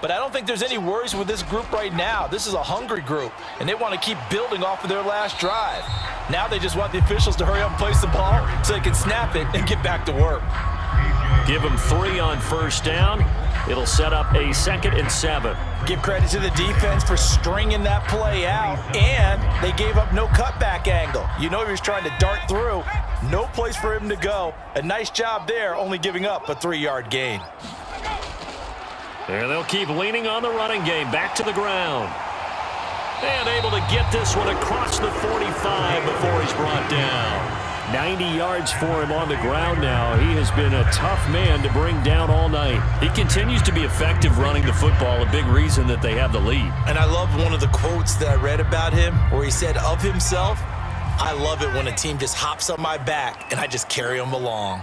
But I don't think there's any worries with this group right now. This is a hungry group, and they want to keep building off of their last drive. Now they just want the officials to hurry up and place the ball so they can snap it and get back to work. Give them 3 on 1st down. It'll set up a 2nd and 7. Give credit to the defense for stringing that play out, and they gave up no cutback angle. You know he was trying to dart through. No place for him to go. A nice job there, only giving up a 3-yard gain. And they'll keep leaning on the running game. Back to the ground. And able to get this one across the 45 before he's brought down. 90 yards for him on the ground now. He has been a tough man to bring down all night. He continues to be effective running the football, a big reason that they have the lead. And I love one of the quotes that I read about him where he said of himself, "I love it when a team just hops on my back and I just carry them along."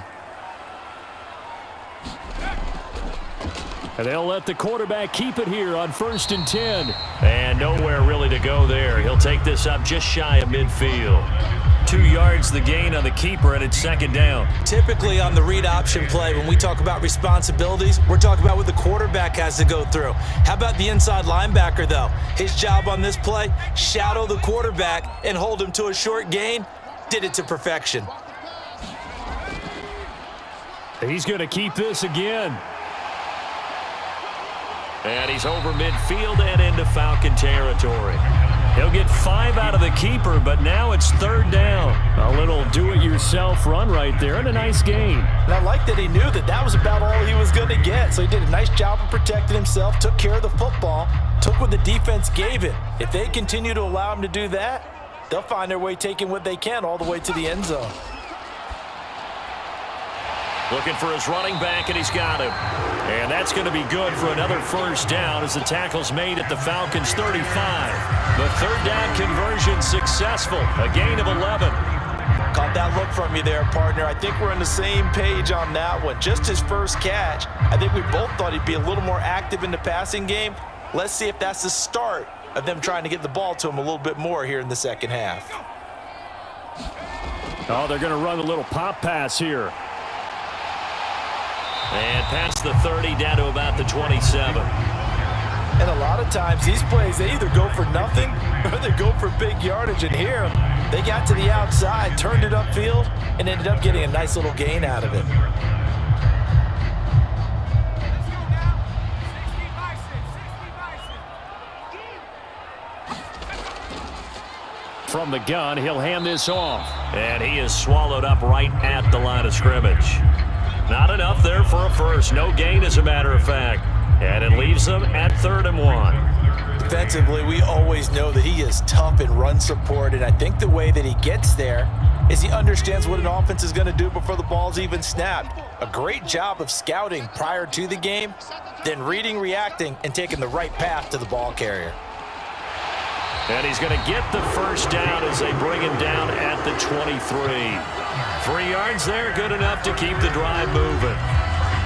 And they'll let the quarterback keep it here on 1st and 10. And nowhere really to go there. He'll take this up just shy of midfield. 2 yards the gain on the keeper, and it's 2nd down. Typically on the read option play, when we talk about responsibilities, we're talking about what the quarterback has to go through. How about the inside linebacker, though? His job on this play, shadow the quarterback and hold him to a short gain. Did it to perfection. He's going to keep this again. And he's over midfield and into Falcon territory. He'll get 5 out of the keeper, but now it's 3rd down. A little do-it-yourself run right there and a nice gain. And I like that he knew that that was about all he was going to get. So he did a nice job of protecting himself, took care of the football, took what the defense gave him. If they continue to allow him to do that, they'll find their way taking what they can all the way to the end zone. Looking for his running back, and he's got him. And that's going to be good for another 1st down as the tackle's made at the Falcons' 35. The 3rd down conversion successful, a gain of 11. Caught that look from you there, partner. I think we're on the same page on that one. Just his first catch. I think we both thought he'd be a little more active in the passing game. Let's see if that's the start of them trying to get the ball to him a little bit more here in the second half. Oh, they're going to run a little pop pass here. And past the 30 down to about the 27. And a lot of times these plays, they either go for nothing or they go for big yardage. And here, they got to the outside, turned it upfield, and ended up getting a nice little gain out of it. From the gun, he'll hand this off. And he is swallowed up right at the line of scrimmage. Not enough there for a first. No gain, as a matter of fact. And it leaves them at 3rd and 1. Defensively, we always know that he is tough in run support, and I think the way that he gets there is he understands what an offense is going to do before the ball's even snapped. A great job of scouting prior to the game, then reading, reacting, and taking the right path to the ball carrier. And he's going to get the 1st down as they bring him down at the 23. 3 yards there, good enough to keep the drive moving.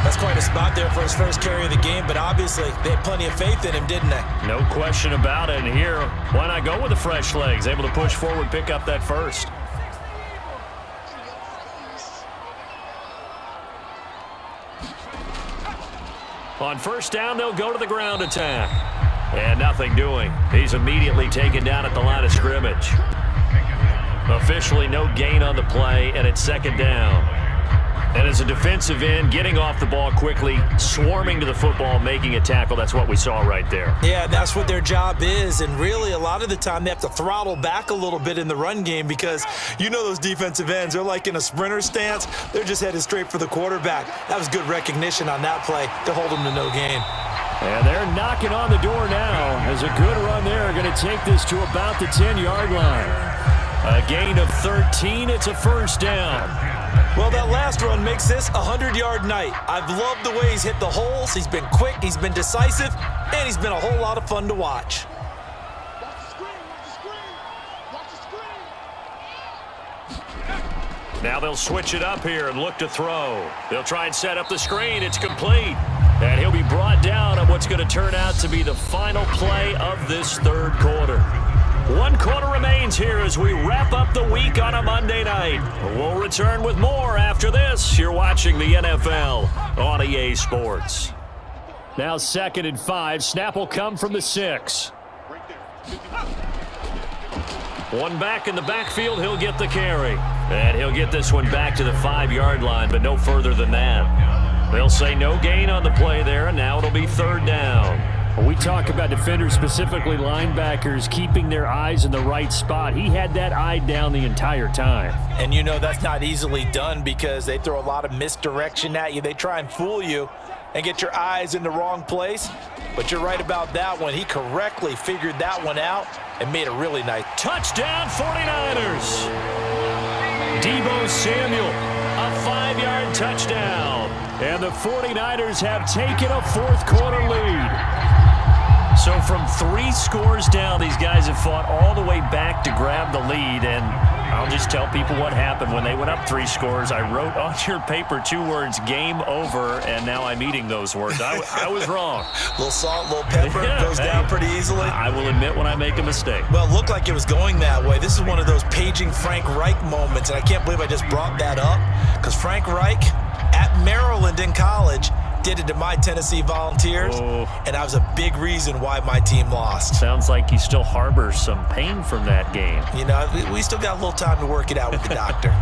That's quite a spot there for his first carry of the game, but obviously they had plenty of faith in him, didn't they? No question about it. And here, why not go with the fresh legs? Able to push forward, pick up that first. On 1st down, they'll go to the ground attack. And nothing doing. He's immediately taken down at the line of scrimmage. Officially no gain on the play, and it's 2nd down. And as a defensive end, getting off the ball quickly, swarming to the football, making a tackle, that's what we saw right there. Yeah, that's what their job is, and really a lot of the time they have to throttle back a little bit in the run game because you know those defensive ends, they're like in a sprinter stance. They're just headed straight for the quarterback. That was good recognition on that play to hold them to no gain. And they're knocking on the door now as a good run there. Going to take this to about the 10-yard line. A gain of 13. It's a first down. Well, that last run makes this a 100-yard night. I've loved the way he's hit the holes. He's been quick, he's been decisive, and he's been a whole lot of fun to watch. Now they'll switch it up here and look to throw. They'll try and set up the screen. It's complete. And he'll be brought down on what's going to turn out to be the final play of this third quarter. 1 quarter remains here as we wrap up the week on a Monday night. We'll return with more after this. You're watching the NFL on EA Sports. Now 2nd and 5. Snap will come from the 6. One back in the backfield. He'll get the carry. And he'll get this one back to the 5-yard line, but no further than that. They'll say no gain on the play there, and now it'll be 3rd down. When we talk about defenders, specifically linebackers, keeping their eyes in the right spot, he had that eye down the entire time. And you know that's not easily done because they throw a lot of misdirection at you. They try and fool you and get your eyes in the wrong place. But you're right about that one. He correctly figured that one out and made a really nice touchdown 49ers. Deebo Samuel, a 5-yard touchdown. And the 49ers have taken a 4th quarter lead. So from 3 scores down, these guys have fought all the way back to grab the lead. And I'll just tell people what happened when they went up 3 scores. I wrote on your paper 2 words, game over, and now I'm eating those words. I was wrong. Little salt, little pepper, goes down pretty easily. I will admit when I make a mistake. Well, it looked like it was going that way. This is one of those paging Frank Reich moments, and I can't believe I just brought that up because Frank Reich at Maryland in college did it to my Tennessee Volunteers, and that was a big reason why my team lost. Sounds like he still harbors some pain from that game. You know, we still got a little time to work it out with the doctor.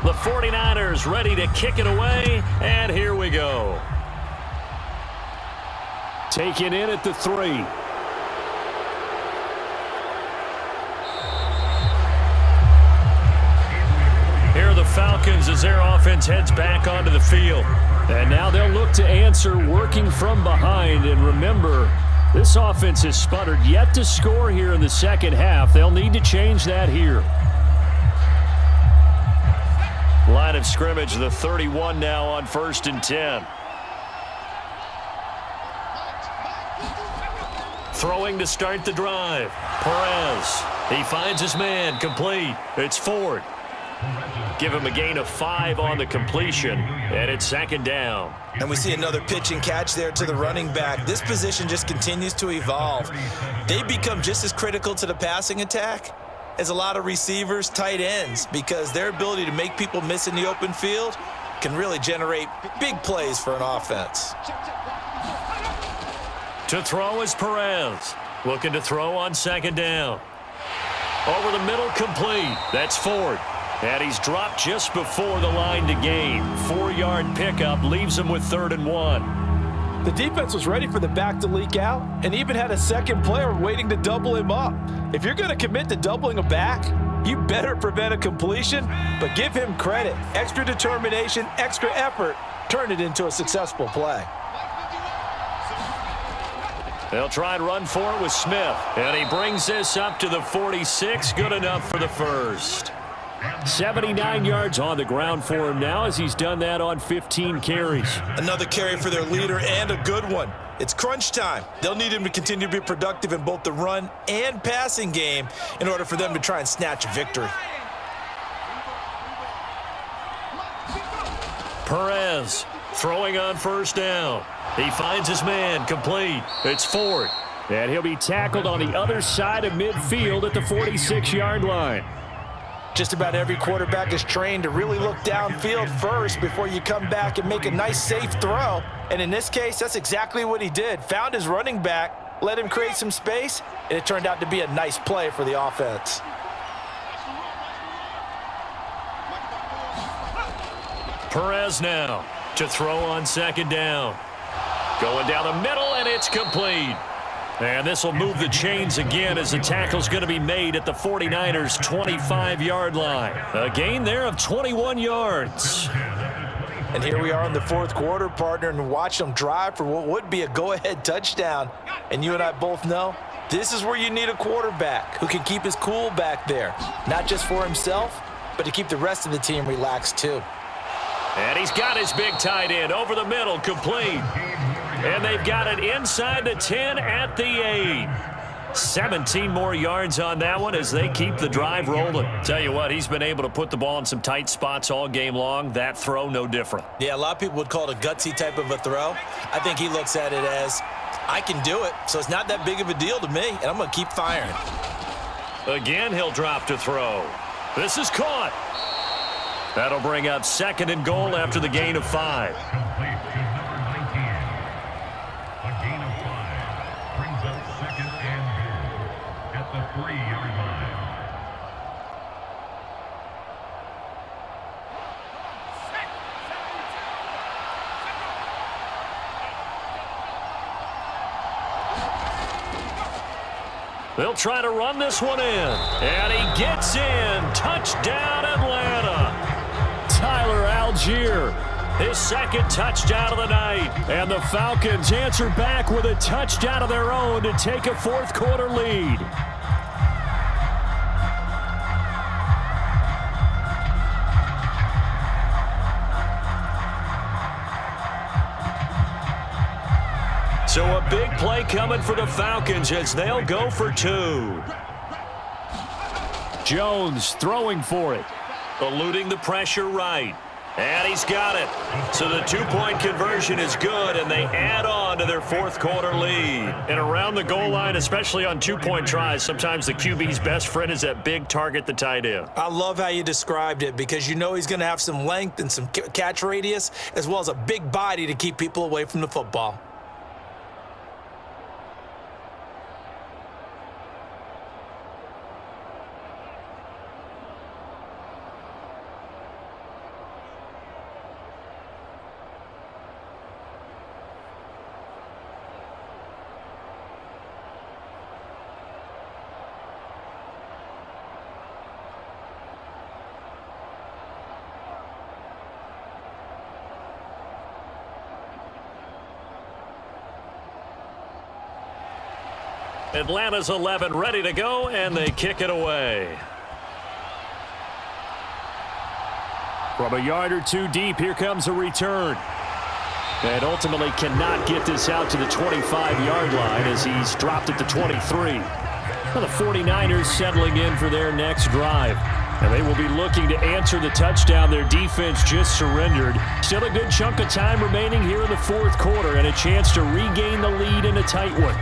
The 49ers ready to kick it away, and here we go. Taken in at the 3. Here are the Falcons as their offense heads back onto the field. And now they'll look to answer working from behind. And remember, this offense has sputtered yet to score here in the second half. They'll need to change that here. Line of scrimmage, the 31 now on 1st and 10. Throwing to start the drive. Perez. He finds his man. Complete. It's Ford. Give him a gain of 5 on the completion, and it's 2nd down. And we see another pitch and catch there to the running back. This position just continues to evolve. They become just as critical to the passing attack as a lot of receivers, tight ends, because their ability to make people miss in the open field can really generate big plays for an offense. To throw is Perez. Looking to throw on 2nd down. Over the middle, complete. That's Ford. And he's dropped just before the line to gain. 4-yard pickup leaves him with 3rd and 1. The defense was ready for the back to leak out and even had a second player waiting to double him up. If you're going to commit to doubling a back, you better prevent a completion, but give him credit. Extra determination, extra effort, turn it into a successful play. They'll try and run for it with Smith. And he brings this up to the 46. Good enough for the first. 79 yards on the ground for him now as he's done that on 15 carries. Another carry for their leader and a good one. It's crunch time. They'll need him to continue to be productive in both the run and passing game in order for them to try and snatch a victory. Perez Throwing on first down. He finds his man, complete. It's Ford. And he'll be tackled on the other side of midfield at the 46-yard line. Just about every quarterback is trained to really look downfield first before you come back and make a nice, safe throw. And in this case, that's exactly what he did. Found his running back, let him create some space, and it turned out to be a nice play for the offense. Perez now to throw on second down. Going down the middle, and it's complete. And this will move the chains again as the tackle's going to be made at the 49ers' 25-yard line. A gain there of 21 yards. And here we are in the fourth quarter, partner, and watch them drive for what would be a go-ahead touchdown. And you and I both know this is where you need a quarterback who can keep his cool back there, not just for himself, but to keep the rest of the team relaxed too. And he's got his big tight end over the middle, complete. And they've got it inside the 10 at the 8. 17 more yards on that one as they keep the drive rolling. Tell you what, he's been able to put the ball in some tight spots all game long. That throw, no different. Yeah, a lot of people would call it a gutsy type of a throw. I think he looks at it as, I can do it, so it's not that big of a deal to me, and I'm going to keep firing. Again, he'll drop to throw. This is caught. That'll bring up second and goal after the gain of 5. They'll try to run this one in. And he gets in. Touchdown, Atlanta. Tyler Algier, his second touchdown of the night. And the Falcons answer back with a touchdown of their own to take a fourth quarter lead. So a big play coming for the Falcons as they'll go for 2. Jones throwing for it. Eluding the pressure right. And he's got it. So the 2-point conversion is good, and they add on to their fourth quarter lead. And around the goal line, especially on 2-point tries, sometimes the QB's best friend is that big target, the tight end. I love how you described it because you know he's going to have some length and some catch radius as well as a big body to keep people away from the football. Atlanta's 11 ready to go, and they kick it away. From a yard or two deep, here comes a return. And ultimately cannot get this out to the 25-yard line as he's dropped at the 23. Well, the 49ers settling in for their next drive. And they will be looking to answer the touchdown their defense just surrendered. Still a good chunk of time remaining here in the fourth quarter and a chance to regain the lead in a tight one.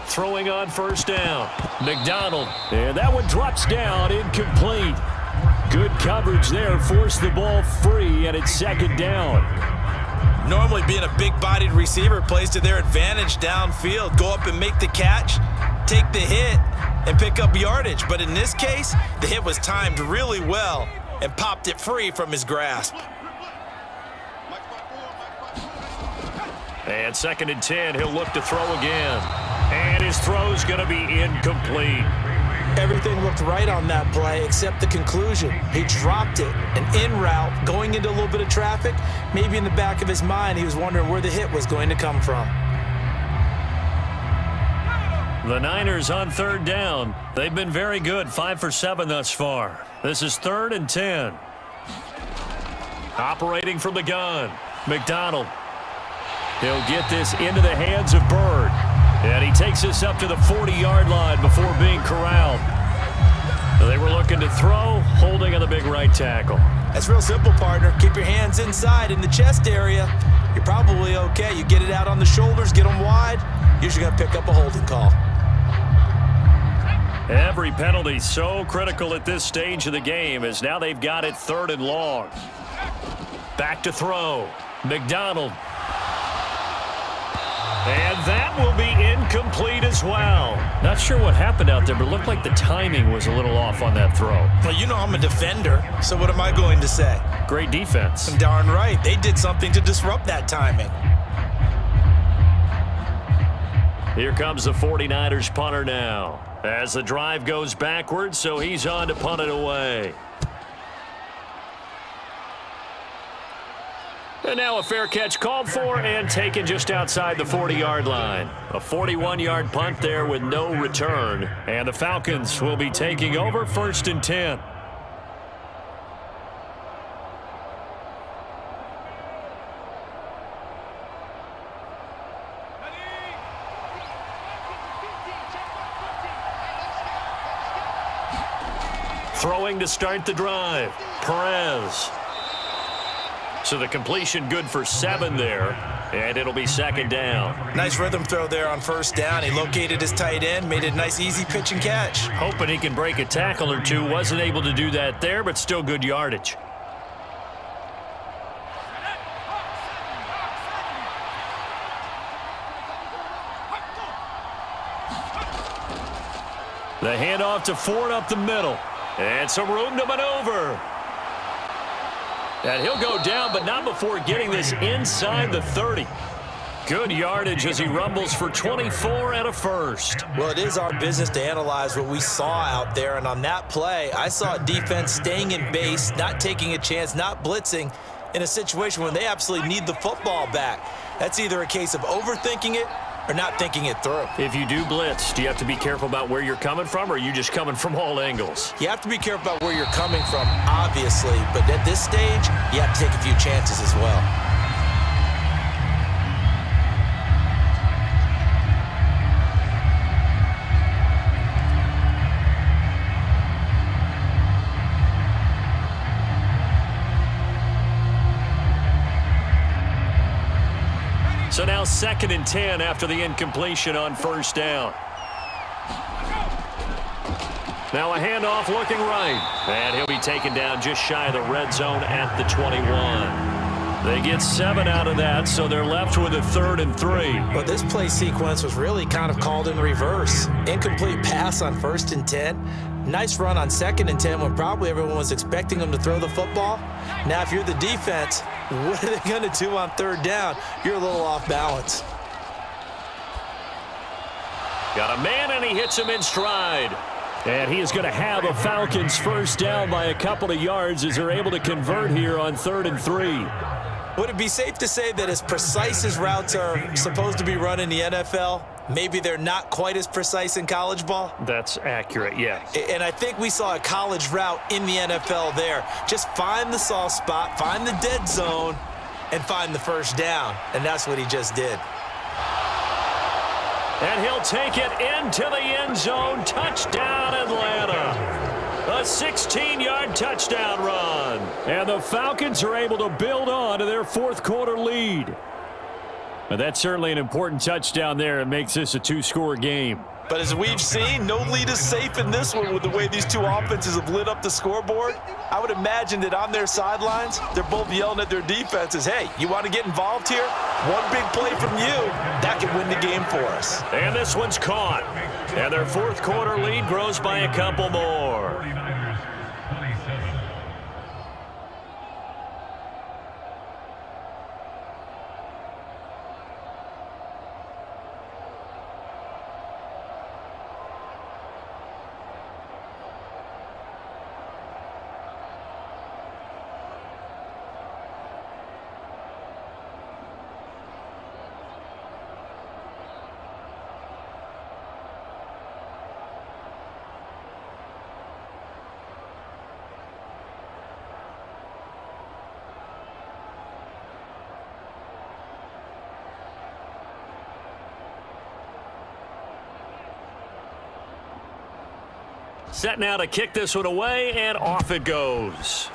Throwing on first down. McDonald. And that one drops down, incomplete. Good coverage there. Forced the ball free, and it's second down. Normally being a big-bodied receiver plays to their advantage downfield. Go up and make the catch, take the hit, and pick up yardage. But in this case, the hit was timed really well and popped it free from his grasp. And second and 10, he'll look to throw again. And his throw's going to be incomplete. Everything looked right on that play except the conclusion. He dropped it, an in route, going into a little bit of traffic. Maybe in the back of his mind, he was wondering where the hit was going to come from. The Niners on third down. They've been very good, 5 for 7 thus far. This is 3rd and 10. Operating from the gun, McDonald. He'll get this into the hands of Bird. And he takes this up to the 40-yard line before being corralled. They were looking to throw, holding on the big right tackle. That's real simple, partner. Keep your hands inside in the chest area. You're probably okay. You get it out on the shoulders, get them wide. Usually going to pick up a holding call. Every penalty so critical at this stage of the game as now they've got it 3rd and long. Back to throw. McDonald. And that will be incomplete as well. Not sure what happened out there, but it looked like the timing was a little off on that throw. Well, you know I'm a defender, so what am I going to say? Great defense. Darn right. They did something to disrupt that timing. Here comes the 49ers punter now. As the drive goes backwards, so he's on to punt it away. And now a fair catch called for and taken just outside the 40-yard line. A 41-yard punt there with no return. And the Falcons will be taking over 1st and 10. Throwing to start the drive. Perez. So the completion good for 7 there, and it'll be 2nd down. Nice rhythm throw there on 1st down. He located his tight end, made it a nice easy pitch and catch. Hoping he can break a tackle or two. Wasn't able to do that there, but still good yardage. The handoff to Ford up the middle. And some room to maneuver. And he'll go down, but not before getting this inside the 30. Good yardage as he rumbles for 24 and a first. Well, it is our business to analyze what we saw out there, and on that play, I saw a defense staying in base, not taking a chance, not blitzing in a situation when they absolutely need the football back. That's either a case of overthinking it or not thinking it through. If you do blitz, do you have to be careful about where you're coming from, or are you just coming from all angles? You have to be careful about where you're coming from, obviously, but at this stage, you have to take a few chances as well. So now 2nd and 10 after the incompletion on 1st down. Now a handoff looking right. And he'll be taken down just shy of the red zone at the 21. They get 7 out of that, so they're left with a 3rd and 3. But this play sequence was really kind of called in reverse. Incomplete pass on 1st and 10. Nice run on 2nd and 10 when probably everyone was expecting them to throw the football. Now, if you're the defense, what are they going to do on 3rd down? You're a little off balance. Got a man, and he hits him in stride. And he is going to have a Falcons 1st down by a couple of yards as they're able to convert here on 3rd and 3. Would it be safe to say that as precise as routes are supposed to be run in the NFL, maybe they're not quite as precise in college ball? That's accurate, yes. And I think we saw a college route in the NFL there. Just find the soft spot, find the dead zone, and find the 1st down. And that's what he just did. And he'll take it into the end zone. Touchdown, Atlanta. A 16-yard touchdown run. And the Falcons are able to build on to their 4th quarter lead. And that's certainly an important touchdown there. It makes this a 2-score game. But as we've seen, no lead is safe in this one with the way these two offenses have lit up the scoreboard. I would imagine that on their sidelines, they're both yelling at their defenses, hey, you want to get involved here? One big play from you, that can win the game for us. And this one's caught. And their 4th quarter lead grows by a couple more. Set now to kick this one away, and off it goes.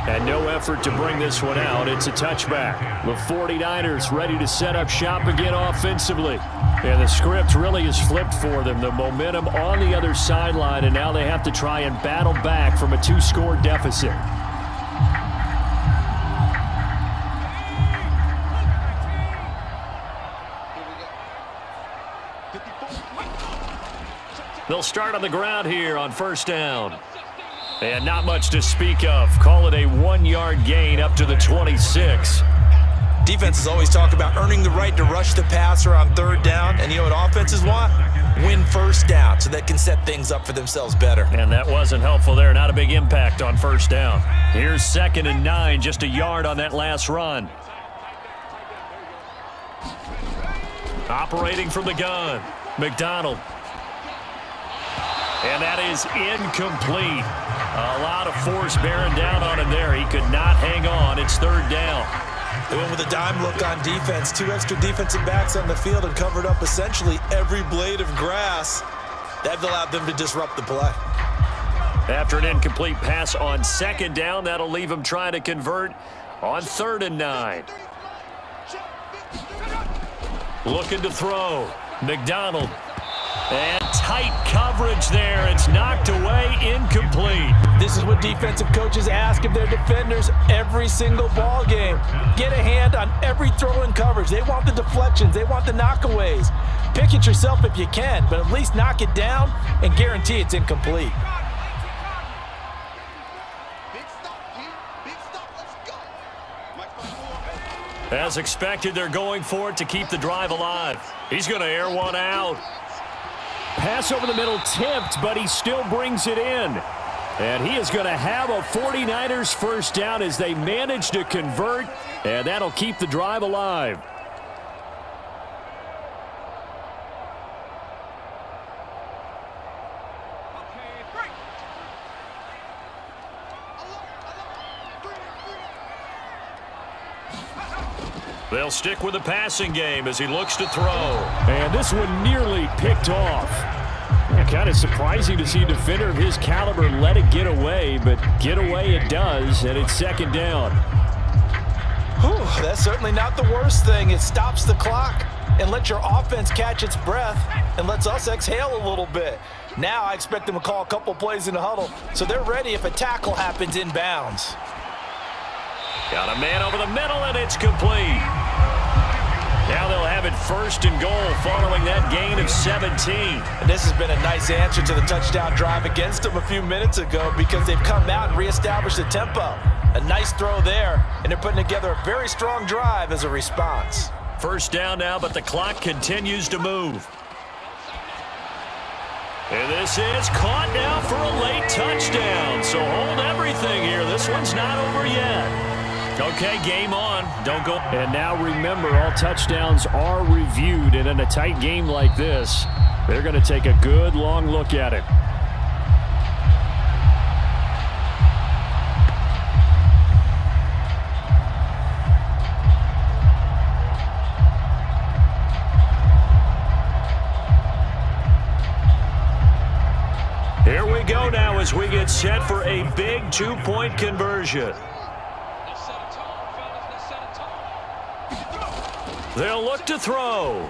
And no effort to bring this one out. It's a touchback. The 49ers ready to set up shop again offensively. And the script really is flipped for them. The momentum on the other sideline, and now they have to try and battle back from a 2-score deficit. They'll start on the ground here on first down. And not much to speak of. Call it a 1-yard gain up to the 26. Defenses always talk about earning the right to rush the passer on third down. And you know what offenses want? Win first down so they can set things up for themselves better. And that wasn't helpful there. Not a big impact on first down. Here's 2nd and 9, just a yard on that last run. Operating from the gun, McDonald. And that is incomplete. A lot of force bearing down on him there. He could not hang on. It's 3rd down. They went with a dime look on defense. 2 extra defensive backs on the field and covered up essentially every blade of grass. That allowed them to disrupt the play. After an incomplete pass on 2nd down, that'll leave him trying to convert on 3rd and 9. Looking to throw. McDonald. And tight coverage there. It's knocked away, incomplete. This is what defensive coaches ask of their defenders every single ball game. Get a hand on every throw in coverage. They want the deflections. They want the knockaways. Pick it yourself if you can, but at least knock it down and guarantee it's incomplete. As expected, they're going for it to keep the drive alive. He's going to air one out. Pass over the middle tipped, but he still brings it in. And he is going to have a 49ers first down as they manage to convert, and that'll keep the drive alive. They'll stick with the passing game as he looks to throw. And this one nearly picked off. Yeah, kind of surprising to see a defender of his caliber let it get away, but get away it does, and it's 2nd down. Whew, that's certainly not the worst thing. It stops the clock and lets your offense catch its breath and lets us exhale a little bit. Now I expect them to call a couple plays in the huddle, so they're ready if a tackle happens inbounds. Got a man over the middle, and it's complete. Now they'll have it 1st and goal following that gain of 17. And this has been a nice answer to the touchdown drive against them a few minutes ago because they've come out and reestablished the tempo. A nice throw there, and they're putting together a very strong drive as a response. 1st down now, but the clock continues to move. And this is caught now for a late touchdown. So hold everything here. This one's not over yet. Okay, game on. Don't go. And now remember, all touchdowns are reviewed. And in a tight game like this, they're going to take a good long look at it. Here we go now as we get set for a big 2-point conversion. They'll look to throw.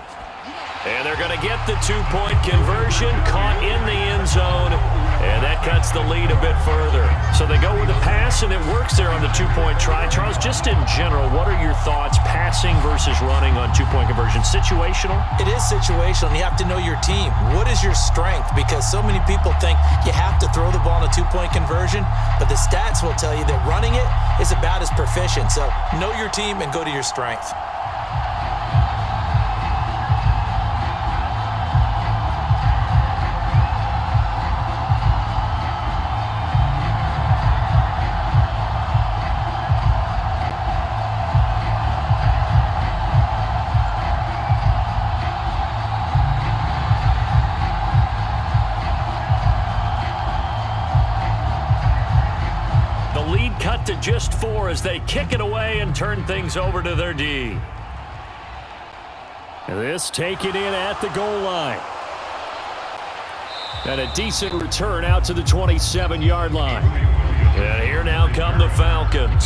And they're going to get the 2-point conversion, caught in the end zone, and that cuts the lead a bit further. So they go with the pass, and it works there on the 2-point try. Charles, just in general, what are your thoughts passing versus running on 2-point conversion? Situational? It is situational, and you have to know your team. What is your strength? Because so many people think you have to throw the ball in a 2-point conversion, but the stats will tell you that running it is about as proficient. So know your team and go to your strength. Cut to just 4 as they kick it away and turn things over to their D. This taken in at the goal line. And a decent return out to the 27-yard line. And here now come the Falcons.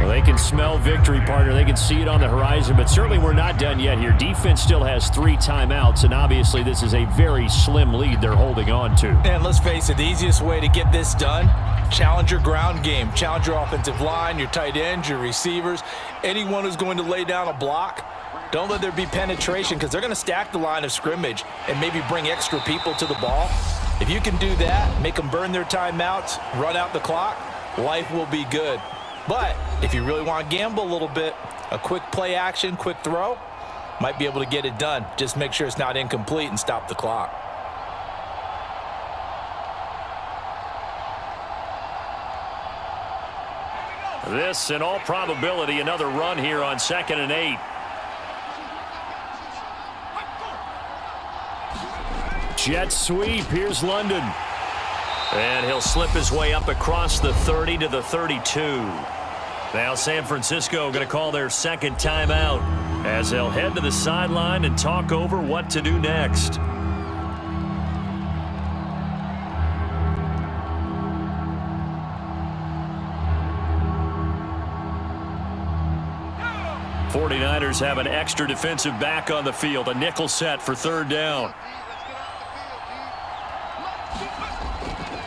Well, they can smell victory, partner. They can see it on the horizon, but certainly we're not done yet here. Defense still has 3 timeouts, and obviously this is a very slim lead they're holding on to. And let's face it, the easiest way to get this done, challenge your ground game. Challenge your offensive line, your tight ends, your receivers, anyone who's going to lay down a block. Don't let there be penetration because they're going to stack the line of scrimmage and maybe bring extra people to the ball. If you can do that, make them burn their timeouts, run out the clock, life will be good. But if you really want to gamble a little bit, a quick play action, quick throw, might be able to get it done. Just make sure it's not incomplete and stop the clock. This, in all probability, another run here on 2nd and 8. Jet sweep. Here's London. And he'll slip his way up across the 30 to the 32. Now San Francisco going to call their second timeout as they'll head to the sideline and talk over what to do next. '49ers have an extra defensive back on the field, a nickel set for 3rd down.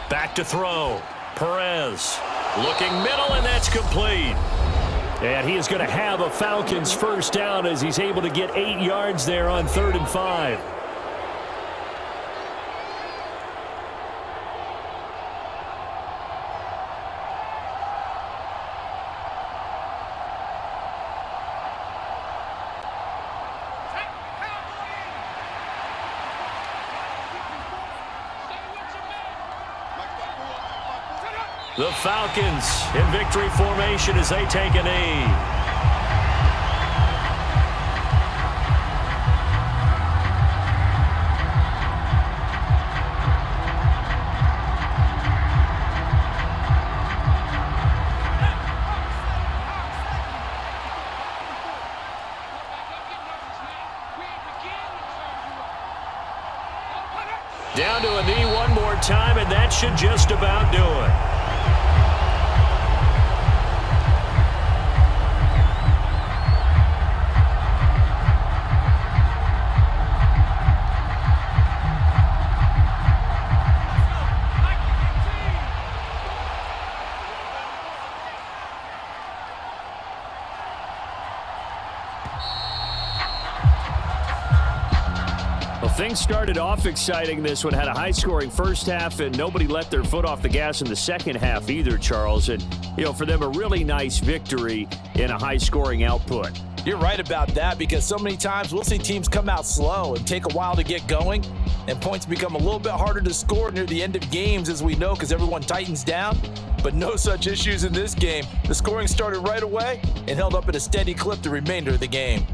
Back to throw. Perez looking middle, and that's complete. And he is going to have a Falcons first down as he's able to get 8 yards there on 3rd and 5. The Falcons in victory formation as they take a knee. Down to a knee one more time, and that should just about do it. Things started off exciting. This one had a high-scoring first half, and nobody let their foot off the gas in the second half either, Charles. And, for them, a really nice victory in a high-scoring output. You're right about that because so many times we'll see teams come out slow and take a while to get going, and points become a little bit harder to score near the end of games, as we know, because everyone tightens down. But no such issues in this game. The scoring started right away and held up at a steady clip the remainder of the game.